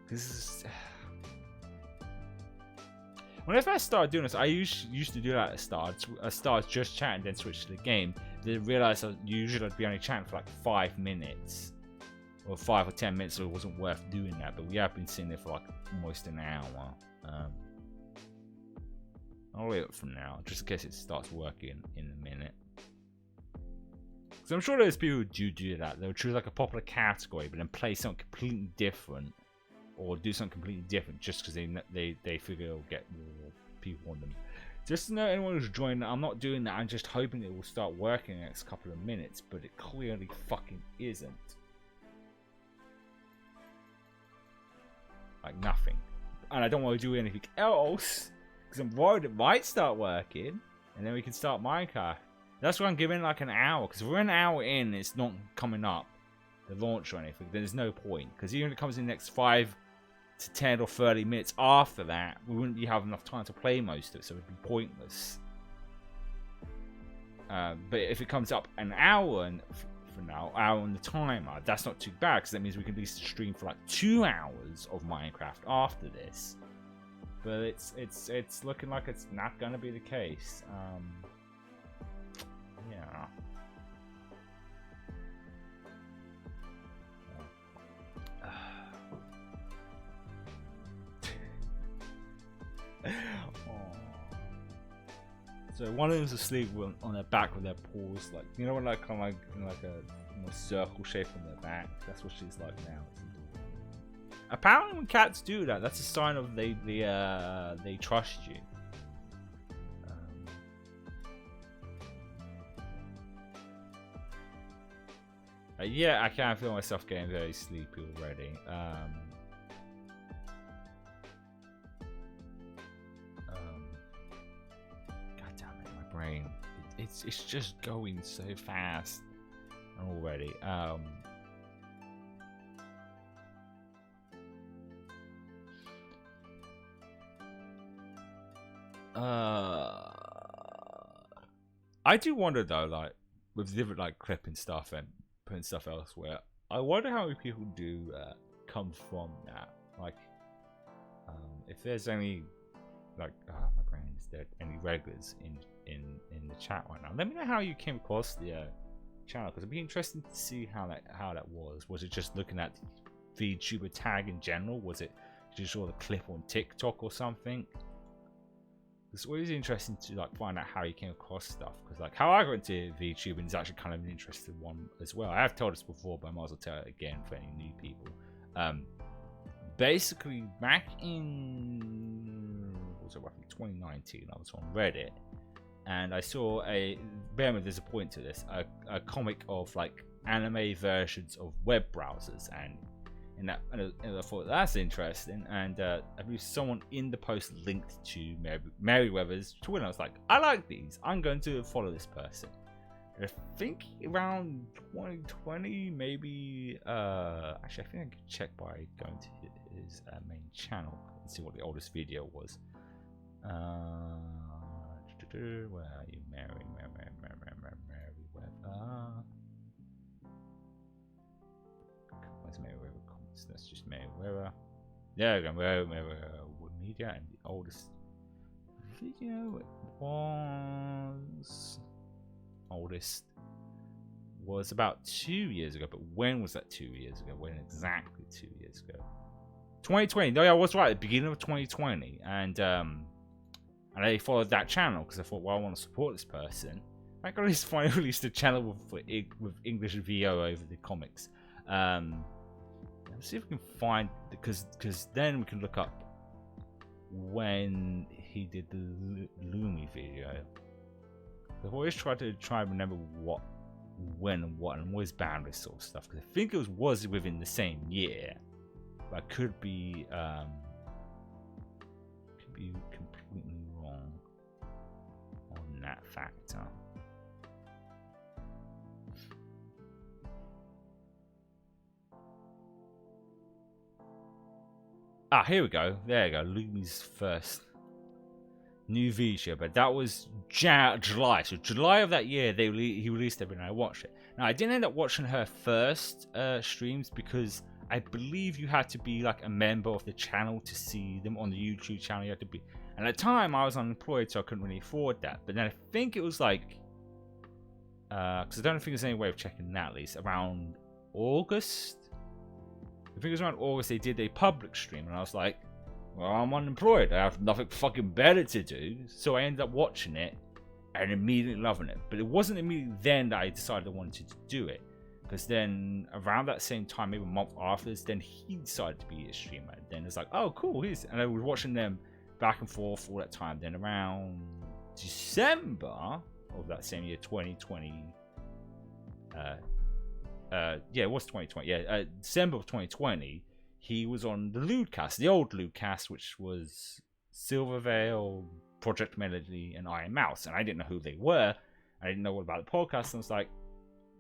This is. When I first started doing this, I used to do that at start. I started just chatting, then switch to the game. Then realized usually I'd be only chatting for like 5 minutes, or 5 or 10 minutes, so it wasn't worth doing that. But we have been sitting there for like almost an hour. I'll leave it from now, just in case it starts working in a minute. So I'm sure there's people who do that. They'll choose like a popular category, but then play something completely different, or do something completely different just because they figure it'll get more people on them. Just to know anyone who's joined, I'm not doing that. I'm just hoping it will start working in the next couple of minutes, but it clearly fucking isn't. Like nothing. And I don't want to do anything else because I'm worried it might start working, and then we can start Minecraft. That's why I'm giving like an hour, because if we're an hour in, it's not coming up, the launch or anything, then there's no point. Because even if it comes in the next 5 to 10 or 30 minutes after that, we wouldn't have enough time to play most of it, so it would be pointless. But if it comes up an hour and for now, hour on the timer. That's not too bad because that means we can at least stream for like 2 hours of Minecraft after this. But it's looking like it's not gonna be the case. Yeah. So one of them's asleep on their back with their paws, like, you know, like kind of like in like a circle shape on their back. That's what she's like now. Apparently, when cats do that, that's a sign of they trust you. Yeah, I can feel myself getting very sleepy already. God damn it, my brain. It's just going so fast already. I do wonder though, like with different like clipping stuff and putting stuff elsewhere, I wonder how many people do come from that. Like, if there's any like, my brain is dead. Any regulars in the chat right now? Let me know how you came across the channel, because it'd be interesting to see how that was. Was it just looking at the VTuber tag in general? Was it just saw the clip on TikTok or something? It's always interesting to like find out how you came across stuff, because like how I got into VTubing is actually kind of an interesting one as well. I have told this before, but I might as well tell it again for any new people. Basically, back in, what was it, roughly 2019, I was on Reddit, and I saw bear with, there's a point to this, a comic of like anime versions of web browsers, and I thought that's interesting, and I believe someone in the post linked to Merryweather's Twitter. I was like, I like these, I'm going to follow this person. And I think around 2020, maybe, actually I think I could check by going to his main channel and see what the oldest video was. Where are you, Merryweather? Where's Merryweather? That's just Merryweather. There we go, Merryweather Media, and the oldest video was about 2 years ago. But when was that 2 years ago? When exactly 2 years ago? 2020. No, yeah, I was right at the beginning of 2020, and I followed that channel because I thought, well, I want to support this person. I got this finally released a channel with English VO over the comics. Let's see if we can find, because then we can look up when he did the Bellamy video. I've always tried to remember when and what, and I'm always bad with this sort of stuff, because I think it was within the same year, but I could be completely wrong on that factor. Ah, here we go. There you go. Lumi's first new VTuber, but that was July. So July of that year, he released everything. I watched it. Now I didn't end up watching her first streams because I believe you had to be like a member of the channel to see them on the YouTube channel. You had to be, and at the time I was unemployed, so I couldn't really afford that. But then I think it was like, because I don't think there's any way of checking that, at least around August. I think it was around August they did a public stream, and I was like, well, I'm unemployed, I have nothing fucking better to do, so I ended up watching it and immediately loving it. But it wasn't immediately then that I decided I wanted to do it, because then around that same time, maybe a month after this, then he decided to be a streamer. Then it's like, oh cool, and I was watching them back and forth all that time. Then around December of that same year, 2020, yeah, it was 2020. Yeah, December of 2020, he was on the Lewdcast, the old Lewdcast, which was Silvervale, Project Melody, and Iron Mouse. And I didn't know who they were. I didn't know what about the podcast. And I was like,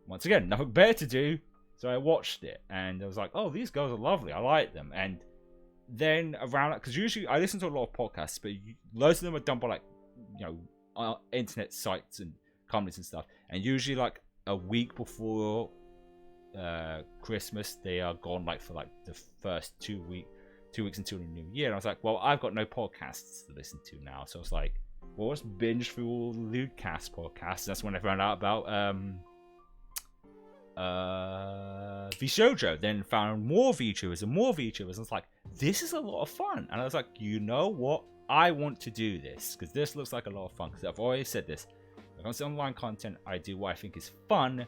once again, nothing better to do. So I watched it, and I was like, oh, these girls are lovely. I like them. And then around that, because usually I listen to a lot of podcasts, but loads of them are done by like, you know, internet sites and companies and stuff. And usually like a week before Christmas. They are gone like for like the first 2 weeks until the new year. And I was like, well, I've got no podcasts to listen to now. So I was like, well, let's binge through all the Ludcast podcasts. That's when I found out about VShojo. Then found more VTubers and more VTubers. I was like, this is a lot of fun. And I was like, you know what? I want to do this because this looks like a lot of fun. Because I've always said this. When it comes to online content, I do what I think is fun,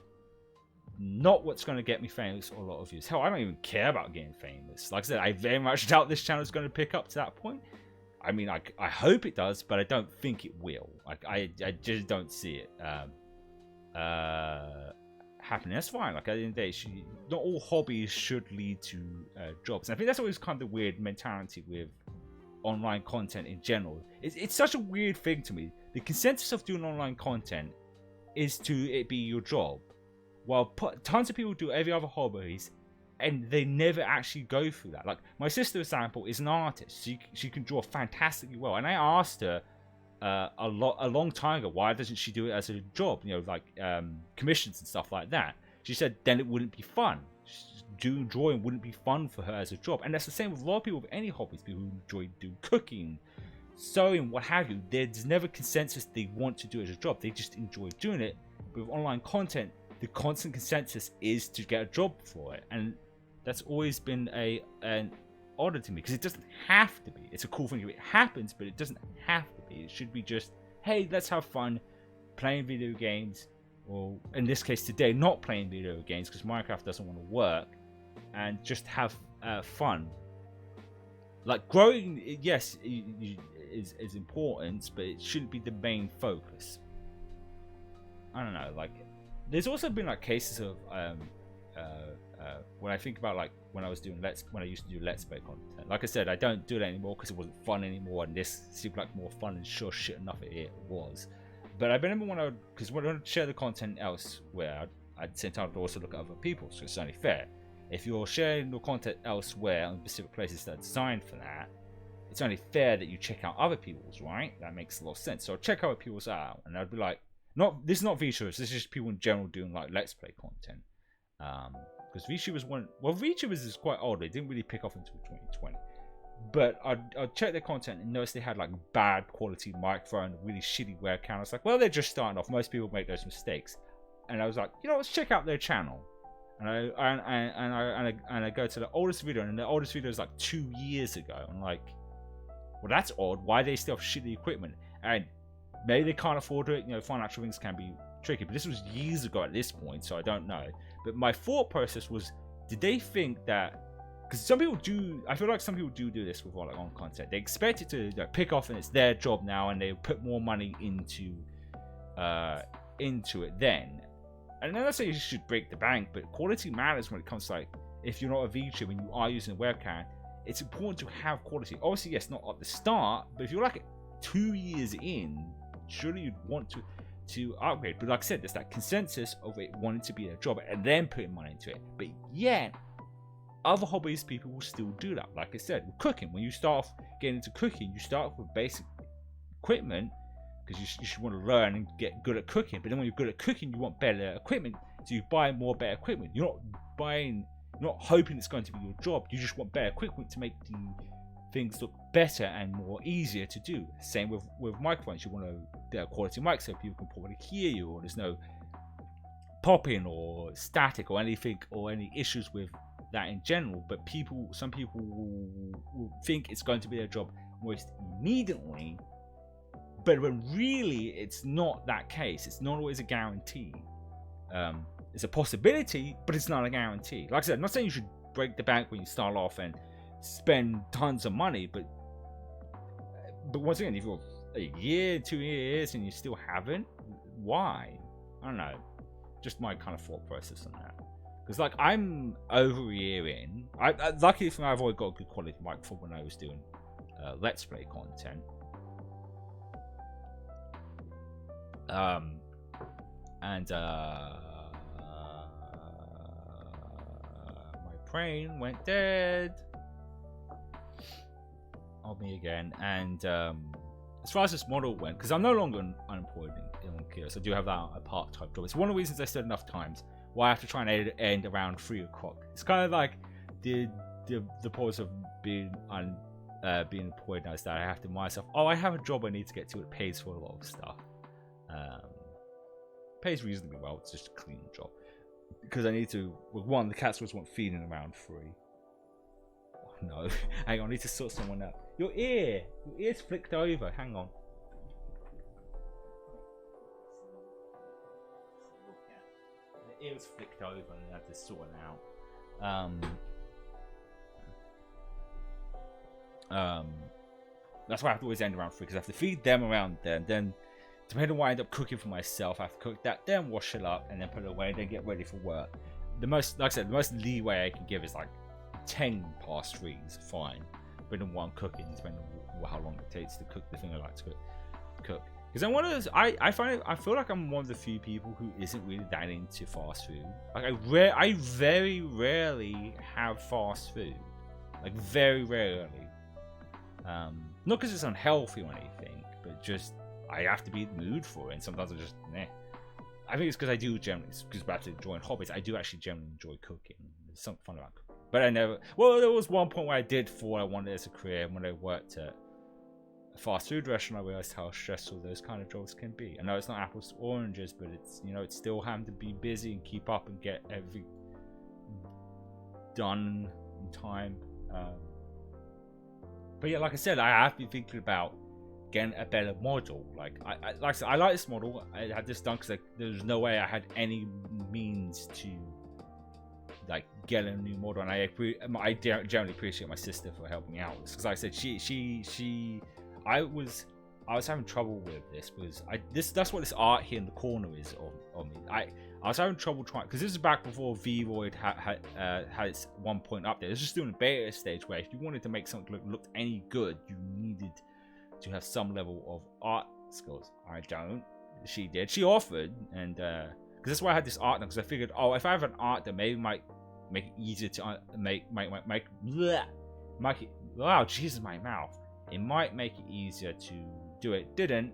not what's going to get me famous or a lot of views. Hell, I don't even care about getting famous. Like I said, I very much doubt this channel is going to pick up to that point. I mean, I hope it does, but I don't think it will. Like, I just don't see it happening. That's fine. Like, at the end of the day, not all hobbies should lead to jobs. And I think that's always kind of the weird mentality with online content in general. It's such a weird thing to me. The consensus of doing online content is to it be your job, while tons of people do every other hobbies and they never actually go through that. Like my sister, for example, is an artist. She can draw fantastically well, and I asked her a long time ago, why doesn't she do it as a job? You know, like commissions and stuff like that. She said then it wouldn't be fun. Doing drawing wouldn't be fun for her as a job, and that's the same with a lot of people with any hobbies. People who enjoy doing cooking, sewing, what have you. There's never consensus they want to do it as a job. They just enjoy doing it. But with online content, the constant consensus is to get a job for it, and that's always been an oddity to me because it doesn't have to be. It's a cool thing if it happens, but it doesn't have to be. It should be just, hey, let's have fun playing video games, or in this case today, not playing video games because Minecraft doesn't want to work, and just have fun. Like growing, yes, is important, but it shouldn't be the main focus. I don't know, like there's also been like cases of when I think about like when I used to do let's play content. Like I said, I don't do that anymore because it wasn't fun anymore, and this seemed like more fun, and sure shit enough it was. But I remember when I would share the content elsewhere, I'd sometimes also look at other people, so it's only fair. If you're sharing your content elsewhere on specific places that are designed for that, it's only fair that you check out other people's, right? That makes a lot of sense. So I'd check other people's out, and I'd be like, this is not VTubers, this is just people in general doing like let's play content. Because VTubers is quite old, they didn't really pick off until 2020. But I'd check their content and notice they had like bad quality microphone, really shitty webcam. I was like, well, they're just starting off. Most people make those mistakes. And I was like, you know, let's check out their channel. And I go to the oldest video, and the oldest video is like 2 years ago. I'm like, well, that's odd. Why do they still have shitty equipment? And maybe they can't afford it. You know, financial things can be tricky. But this was years ago at this point, so I don't know. But my thought process was, did they think that? Because some people do, I feel like some people do this with like on content. They expect it to pick off, and it's their job now, and they put more money into it then. And I'm not saying you should break the bank, but quality matters when it comes to like, if you're not a VTuber and you are using a webcam, it's important to have quality. Obviously, yes, not at the start, but if you're like 2 years in, surely you'd want to upgrade. But like I said, there's that consensus of it wanting to be a job and then putting money into it. But yet, other hobbies, people will still do that. Like I said, with cooking, when you start off getting into cooking, you start off with basic equipment because you should want to learn and get good at cooking. But then when you're good at cooking, you want better equipment, so you buy more better equipment. You're not hoping it's going to be your job. You just want better equipment to make the things look better and more easier to do. Same with microphones. You want a better quality mic so people can probably hear you, or there's no popping or static or anything or any issues with that in general. But some people will think it's going to be their job almost immediately, but when really it's not that case. It's not always a guarantee. It's a possibility, but it's not a guarantee. Like I said, I'm not saying you should break the bank when you start off and spend tons of money, but once again, if you're a year, 2 years, and you still haven't, why? I don't know. Just my kind of thought process on that. Because like I'm over a year in. Luckily for me, I've always got a good quality microphone when I was doing let's play content. My brain went dead on me again. And as far as this model went, because I'm no longer unemployed in Kios, I do have that a part-time job. It's one of the reasons I said enough times why I have to try and end around 3 o'clock. It's kind of like the pause of being employed now is that I have to myself. Oh, I have a job I need to get to. It pays for a lot of stuff. Pays reasonably well. It's just a clean job because I need to. Well, one, the cats always want feeding around 3. Oh, no, hang on. I need to sort someone out. Your ear's flicked over. Hang on. The ear was flicked over, and I had to sort it out. That's why I have to always end around 3 because I have to feed them around then. Then, depending on what I end up cooking for myself, I have to cook that, then wash it up, and then put it away, then get ready for work. The most, like I said, the most leeway I can give is like 10 past 3 is fine. Depending on what I'm cooking, depending on how long it takes to cook the thing I like to cook. Because I'm one of those. I feel like I'm one of the few people who isn't really that into fast food. Like I very rarely have fast food. Like very rarely. Not because it's unhealthy or anything, but just I have to be in the mood for it, and sometimes I just meh. I think it's because I do generally, because back to enjoying hobbies, I do actually generally enjoy cooking. There's something fun about cooking. But I never. Well, there was one point where I did thought I wanted as a career when I worked at a fast food restaurant. I realized how stressful those kind of jobs can be. I know it's not apples to oranges, but it's it's still having to be busy and keep up and get everything done in time. But yeah, like I said, I have been thinking about getting a better model. Like I like this model. I had this done because there's no way I had any means to like get a new model, and I generally appreciate my sister for helping me out because, like I said, I was having trouble with this because that's what this art here in the corner is of me. I was having trouble trying because this is back before VTuber had its one point up there. It was just doing a beta stage where if you wanted to make something look any good, you needed to have some level of art skills. I don't. She did. She offered, and because that's why I had this art now. Because I figured, oh, if I have an art that maybe might make it easier to make it. Wow, Jesus, my mouth. It might make it easier to do it. Didn't,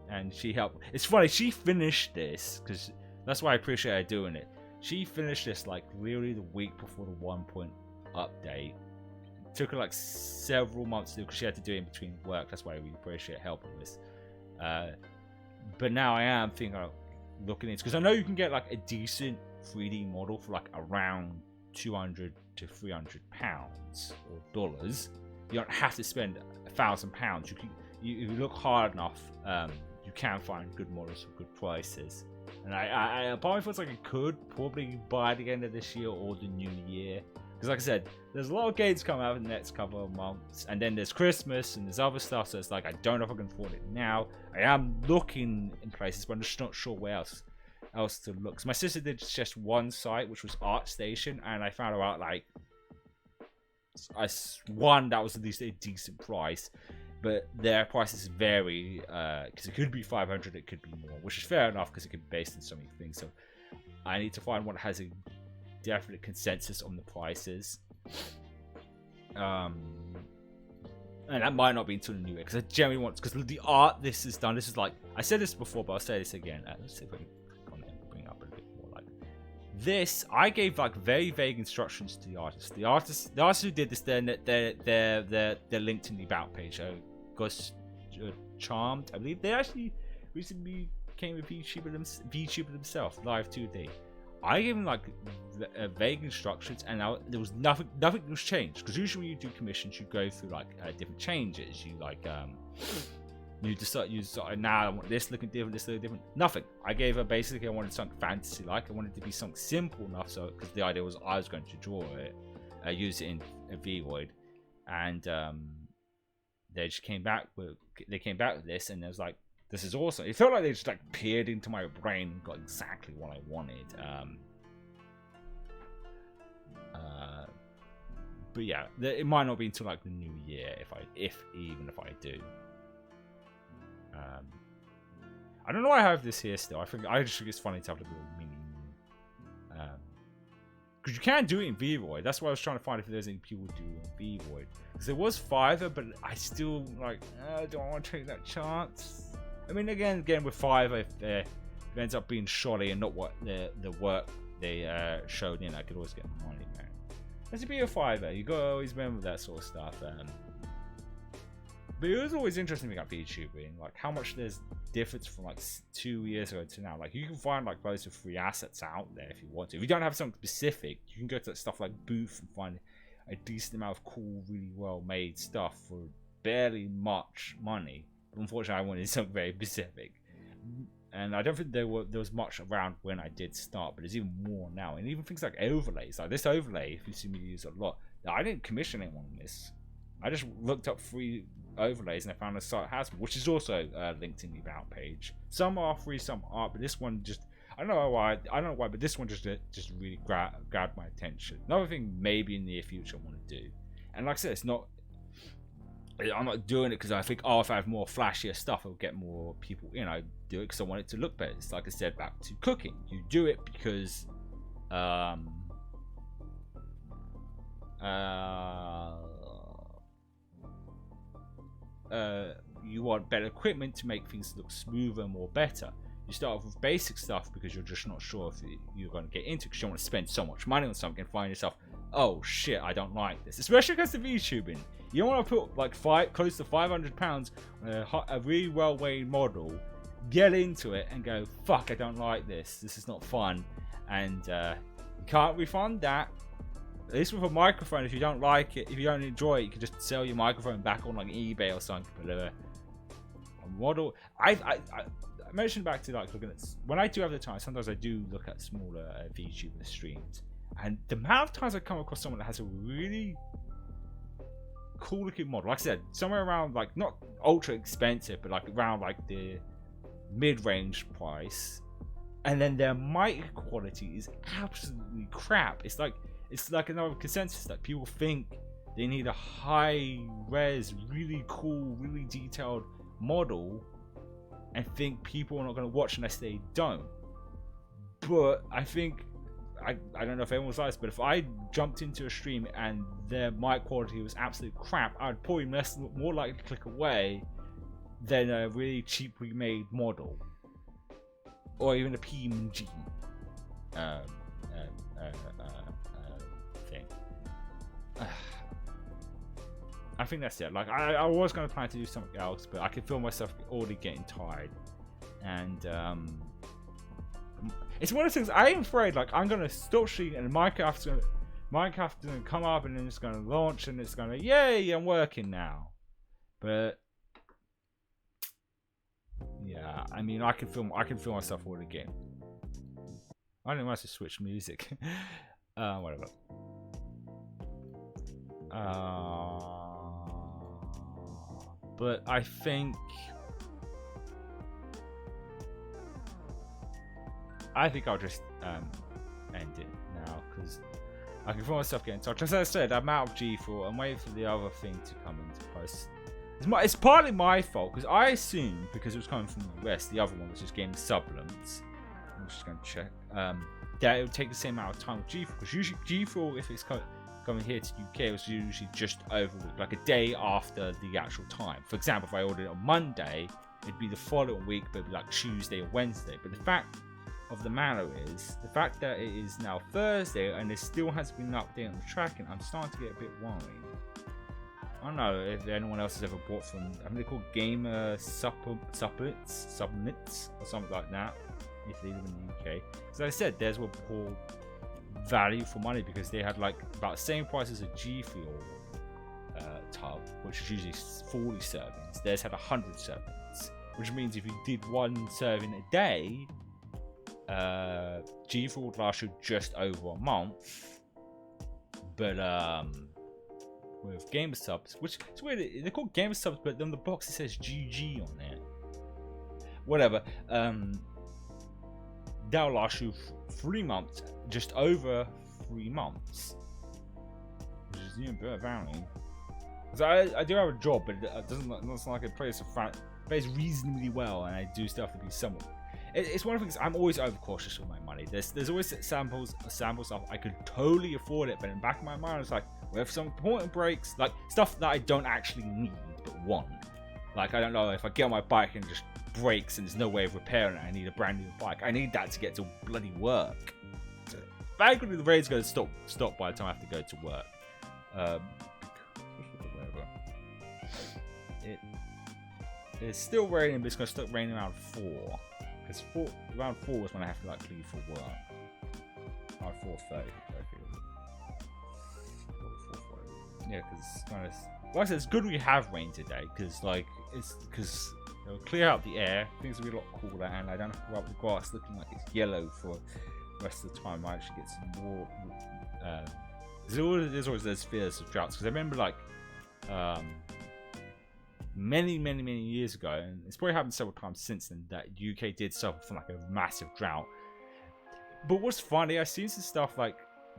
and she helped. It's funny. She finished this because that's why I appreciate her doing it. She finished this like literally the week before the 1 point update. It took her like several months to do because she had to do it in between work. That's why I really appreciate helping this. But now I am thinking of looking into because I know you can get like a decent 3D model for like around £200 to £300 or dollars. You don't have to spend £1,000. You look hard enough, you can find good models for good prices. And I part of me feels like I could probably buy it at the end of this year or the new year. Because like I said, there's a lot of games coming out in the next couple of months. And then there's Christmas and there's other stuff. So it's like, I don't know if I can afford it now. I am looking in places, but I'm just not sure where else to look. So my sister did just one site, which was ArtStation. And I found out like, that was at least a decent price. But their prices vary because it could be 500, it could be more, which is fair enough because it can be based on so many things. So I need to find one that has a definite consensus on the prices. And that might not be until the new year because I generally want, because the art this is done. This is like, I said this before, but I'll say this again. Let's see if I can click on it and bring it up a bit more. Like this, I gave like very vague instructions to the artist. The artist who did this, they're linked in the about page. Gus Charmed, I believe they actually recently became a VTuber themselves, Live 2D. I gave him like vague instructions, and there was nothing was changed. Because usually when you do commissions, you go through like different changes. You like you decide now I want this looking different, this looking different. Nothing. I gave her basically I wanted something fantasy like. I wanted it to be something simple enough, so because the idea was I was going to draw it, use it in a Void, and they just came back with this, and it was like, this is awesome. It felt like they just like peered into my brain and got exactly what I wanted. But yeah, it might not be until like the new year if I do. I don't know why I have this here still. I just think it's funny to have a little mini. Because you can do it in Void. That's why I was trying to find if there's any people do it in Void. Because there was Fiverr, but I still like, do I want to take that chance? I mean, again with Fiverr, if it ends up being shoddy and not what the work they showed in, I could always get my money back. That's a beautiful fiver. You gotta always remember that sort of stuff. But it was always interesting about VTubing, like how much there's difference from like 2 years ago to now. Like you can find like loads of free assets out there if you want to. If you don't have something specific, you can go to stuff like Booth and find a decent amount of cool, really well made stuff for barely much money. But unfortunately, I wanted something very specific. And I don't think there was much around when I did start, but there's even more now. And even things like overlays, like this overlay, if you see me use a lot, I didn't commission anyone on this. I just looked up free overlays and I found a site has one, which is also linked in the about page. Some are free, some aren't, but this one just, I don't know why, but this one just really grabbed my attention. Another thing maybe in the near future I want to do, and like I said, it's not, I'm not doing it because I think, oh, if I have more flashier stuff, I'll get more people. You know, I do it because I want it to look better. It's like I said, back to cooking. You do it because, you want better equipment to make things look smoother, more better. You start off with basic stuff because you're just not sure if you're going to get into it, because you don't want to spend so much money on something and find yourself, oh shit, I don't like this. Especially because of VTubing. You don't want to put like close to £500 on a really well weighed model, get into it and go, fuck, I don't like this. This is not fun. And you can't refund that. At least with a microphone, if you don't like it, if you don't enjoy it, you can just sell your microphone back on like eBay or something. But a model, I mentioned back to like looking at, when I do have the time, sometimes I do look at smaller VTuber streams, and the amount of times I come across someone that has a really cool looking model, like I said, somewhere around like not ultra expensive, but like around like the mid-range price, and then their mic quality is absolutely crap. It's like another consensus that people think they need a high res, really cool, really detailed model, and think people are not going to watch unless they don't. But I think, I don't know if everyone's like this, but if I jumped into a stream and their mic quality was absolute crap, I'd probably more likely to click away than a really cheaply made model, or even a PNG thing. I think that's it. Like I was going to plan to do something else, but I can feel myself already getting tired, and it's one of the things I'm afraid. Like I'm gonna stop shooting, and Minecraft's gonna come up, and then it's gonna launch, and it's gonna, yay, I'm working now. But yeah, I mean, I can feel myself already getting. I don't know why to switch music. Whatever. But I think I'll just end it now, because I can feel myself getting touched. As I said, I'm out of G4. I'm waiting for the other thing to come into post. It's partly my fault, because I assumed, because it was coming from the US, the other one was just getting supplements. I'm just going to check. That it would take the same amount of time with G4, because usually G4, if it's coming here to UK, it was usually just over a week, like a day after the actual time. For example, if I ordered it on Monday, it'd be the following week, but it'd be like Tuesday or Wednesday. But the fact of the matter is, the fact that it is now Thursday and there still hasn't been an update on the tracking, I'm starting to get a bit worried. I don't know if anyone else has ever bought from, I mean, they're called Gamer Supplements or something like that, if they live in the UK. As I said, theirs were called value for money, because they had like about the same price as a G Fuel tub, which is usually 40 servings. Theirs had 100 servings, which means if you did one serving a day, G Fuel would last you just over a month. But with Gamer Subs, which it's weird, they're called Gamer Subs, but on the box it says GG on there. Whatever. That'll last you 3 months, just over 3 months, which is even better value. So I do have a job, but it doesn't look like it plays reasonably well, and I do still have to be somewhat. It's one of the things, I'm always overcautious with my money. There's always sample stuff I could totally afford it, but in the back of my mind it's like, well, if some important breaks, like stuff that I don't actually need but want. Like, I don't know, if I get on my bike and just breaks and there's no way of repairing it, I need a brand new bike. I need that to get to bloody work. thankfully the rain's going to stop by the time I have to go to work. It's still raining, but it's going to stop raining around 4. Because around 4 is when I have to like leave for work. Around 4:30. Yeah, because kind of. Like I said, it's good we have rain today, because like it'll clear out the air, things will be a lot cooler, and I don't have to worry about the grass looking like it's yellow for the rest of the time. I actually get some more. There's always those fears of droughts, because I remember like many years ago, and it's probably happened several times since then, that UK did suffer from like a massive drought. But what's funny, I've seen some stuff like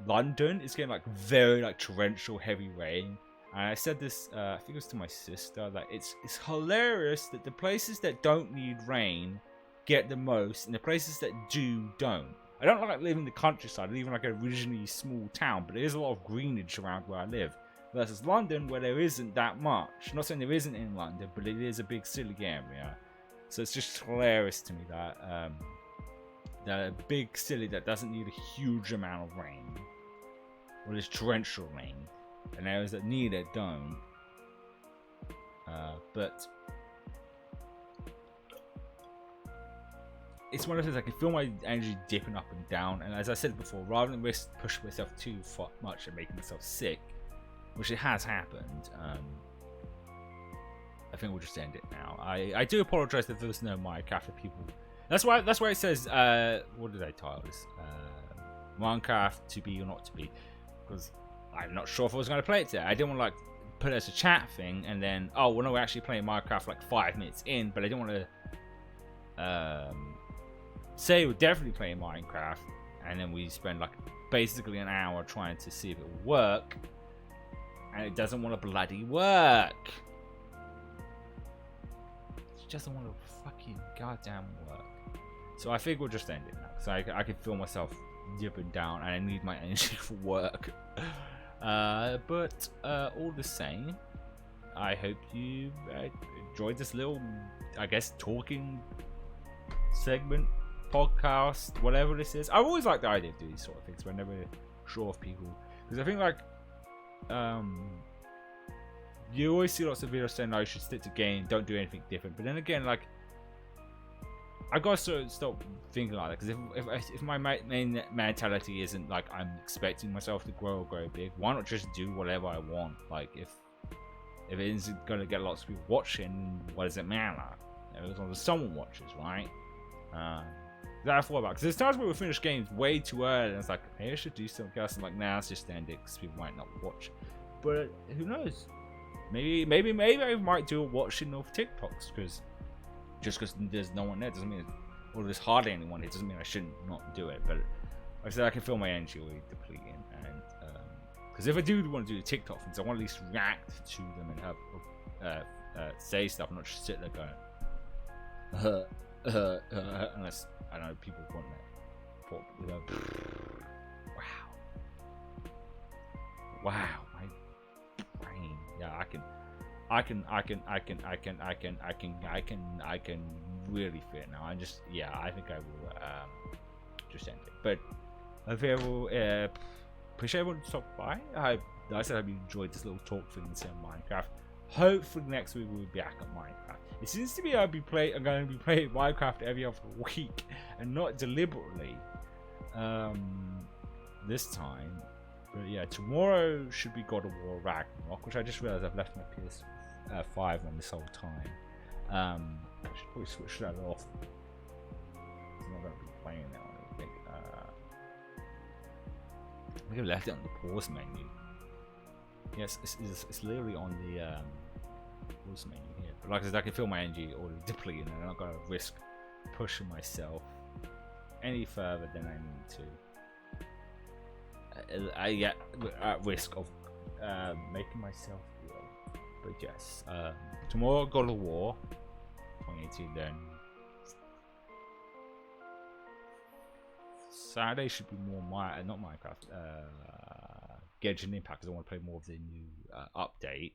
London is getting like very like torrential heavy rain. And I said this, I think it was to my sister, that it's hilarious that the places that don't need rain get the most, and the places that do don't. I don't like living in the countryside, even like a originally small town, but there is a lot of greenage around where I live. Versus London, where there isn't that much. I'm not saying there isn't in London, but it is a big silly area. So it's just hilarious to me that a big city that doesn't need a huge amount of rain, or this torrential rain, and areas that need it don't. But it's one of those things I can feel my energy dipping up and down, and as I said before, rather than risk pushing myself too much and making myself sick, which it has happened, I think we'll just end it now. I do apologize if there's no Minecraft for people. That's why it says what did I title this? Minecraft to be or not to be, because I'm not sure if I was going to play it today. I didn't want to like put it as a chat thing and then, oh well, no, we're actually playing Minecraft like 5 minutes in, but I didn't want to say we're definitely playing Minecraft and then we spend like basically an hour trying to see if it will work, and it doesn't want to bloody work. It doesn't want to fucking goddamn work. So I think we'll just end it now, because I can feel myself dipping down and I need my energy for work. But all the same, I hope you enjoyed this little, I guess, talking segment, podcast, whatever this is. I always like the idea of doing these sort of things, but I'm never sure of people, because I think like you always see lots of videos saying, no, you should stick to game, don't do anything different. But then again, like, I've got to sort of stop thinking like that, because if my main mentality isn't like I'm expecting myself to grow or grow big, why not just do whatever I want? Like, if it isn't going to get lots of people watching, what does it matter? As long as someone watches, right? That I thought about, because there's times where we finish games way too early, and it's like, hey, I should do something else. I'm like, nah, let's just end it, because people might not watch. But who knows? Maybe I might do a watching of TikToks, because just because there's no one there doesn't mean, or there's hardly anyone here doesn't mean I shouldn't not do it. But like I said, I can feel my energy already depleting, and because if I do want to do the TikTok things, I want to at least react to them and have say stuff, not just sit there going unless I know people want that. Wow, my brain. Yeah, I can really feel it now. I think I will just end it. But I think I will appreciate everyone to stop by. Like I said, I hope you enjoyed this little talk thing in Minecraft. Hopefully next week we'll be back at Minecraft. It seems to be I'm going to be playing Minecraft every other week, and not deliberately this time. But yeah, tomorrow should be God of War Ragnarok, which I just realised I've left my PS5 on this whole time. I should probably switch that off. I'm not going to be playing that one, I think. I think I've left it on the pause menu. Yes, it's literally on the pause menu here. But like I said, I can feel my energy already depleting, and I'm not going to risk pushing myself any further than I need to. I get at risk of making myself ill. But yes, tomorrow God of War 2018, then Saturday should be more not Minecraft, Genshin Impact, because I want to play more of the new update,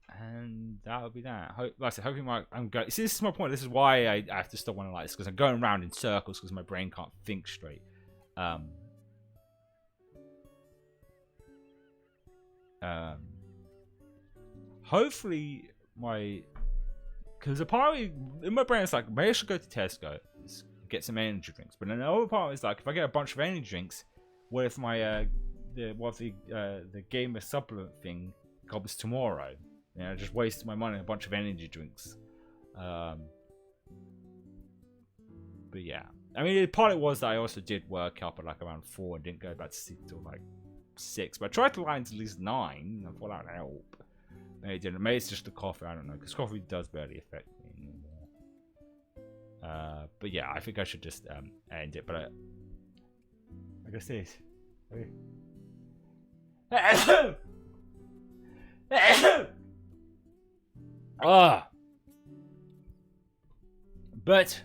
and that'll be that. Like I said, hopefully I'm going. See, this is my point. This is why I have to stop one like this, because I'm going around in circles because my brain can't think straight. Hopefully because a part in my brain is like, maybe I should go to Tesco, get some energy drinks. But then the other part is like, if I get a bunch of energy drinks, what if my the gamer supplement thing comes tomorrow? You know, I just wasted my money on a bunch of energy drinks. But yeah, I mean, part of it was that I also did work up at like around 4 and didn't go back to sleep till like 6. But I tried to lie until at least 9. I thought that would help. Maybe it didn't. Maybe it's just the coffee. I don't know, because coffee does barely affect me anymore. But yeah, I think I should just end it. But I guess this. But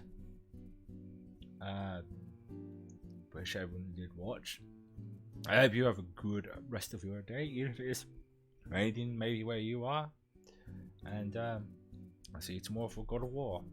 wish everyone did watch. I hope you have a good rest of your day, even if it is raining maybe where you are. And I'll see you tomorrow for God of War.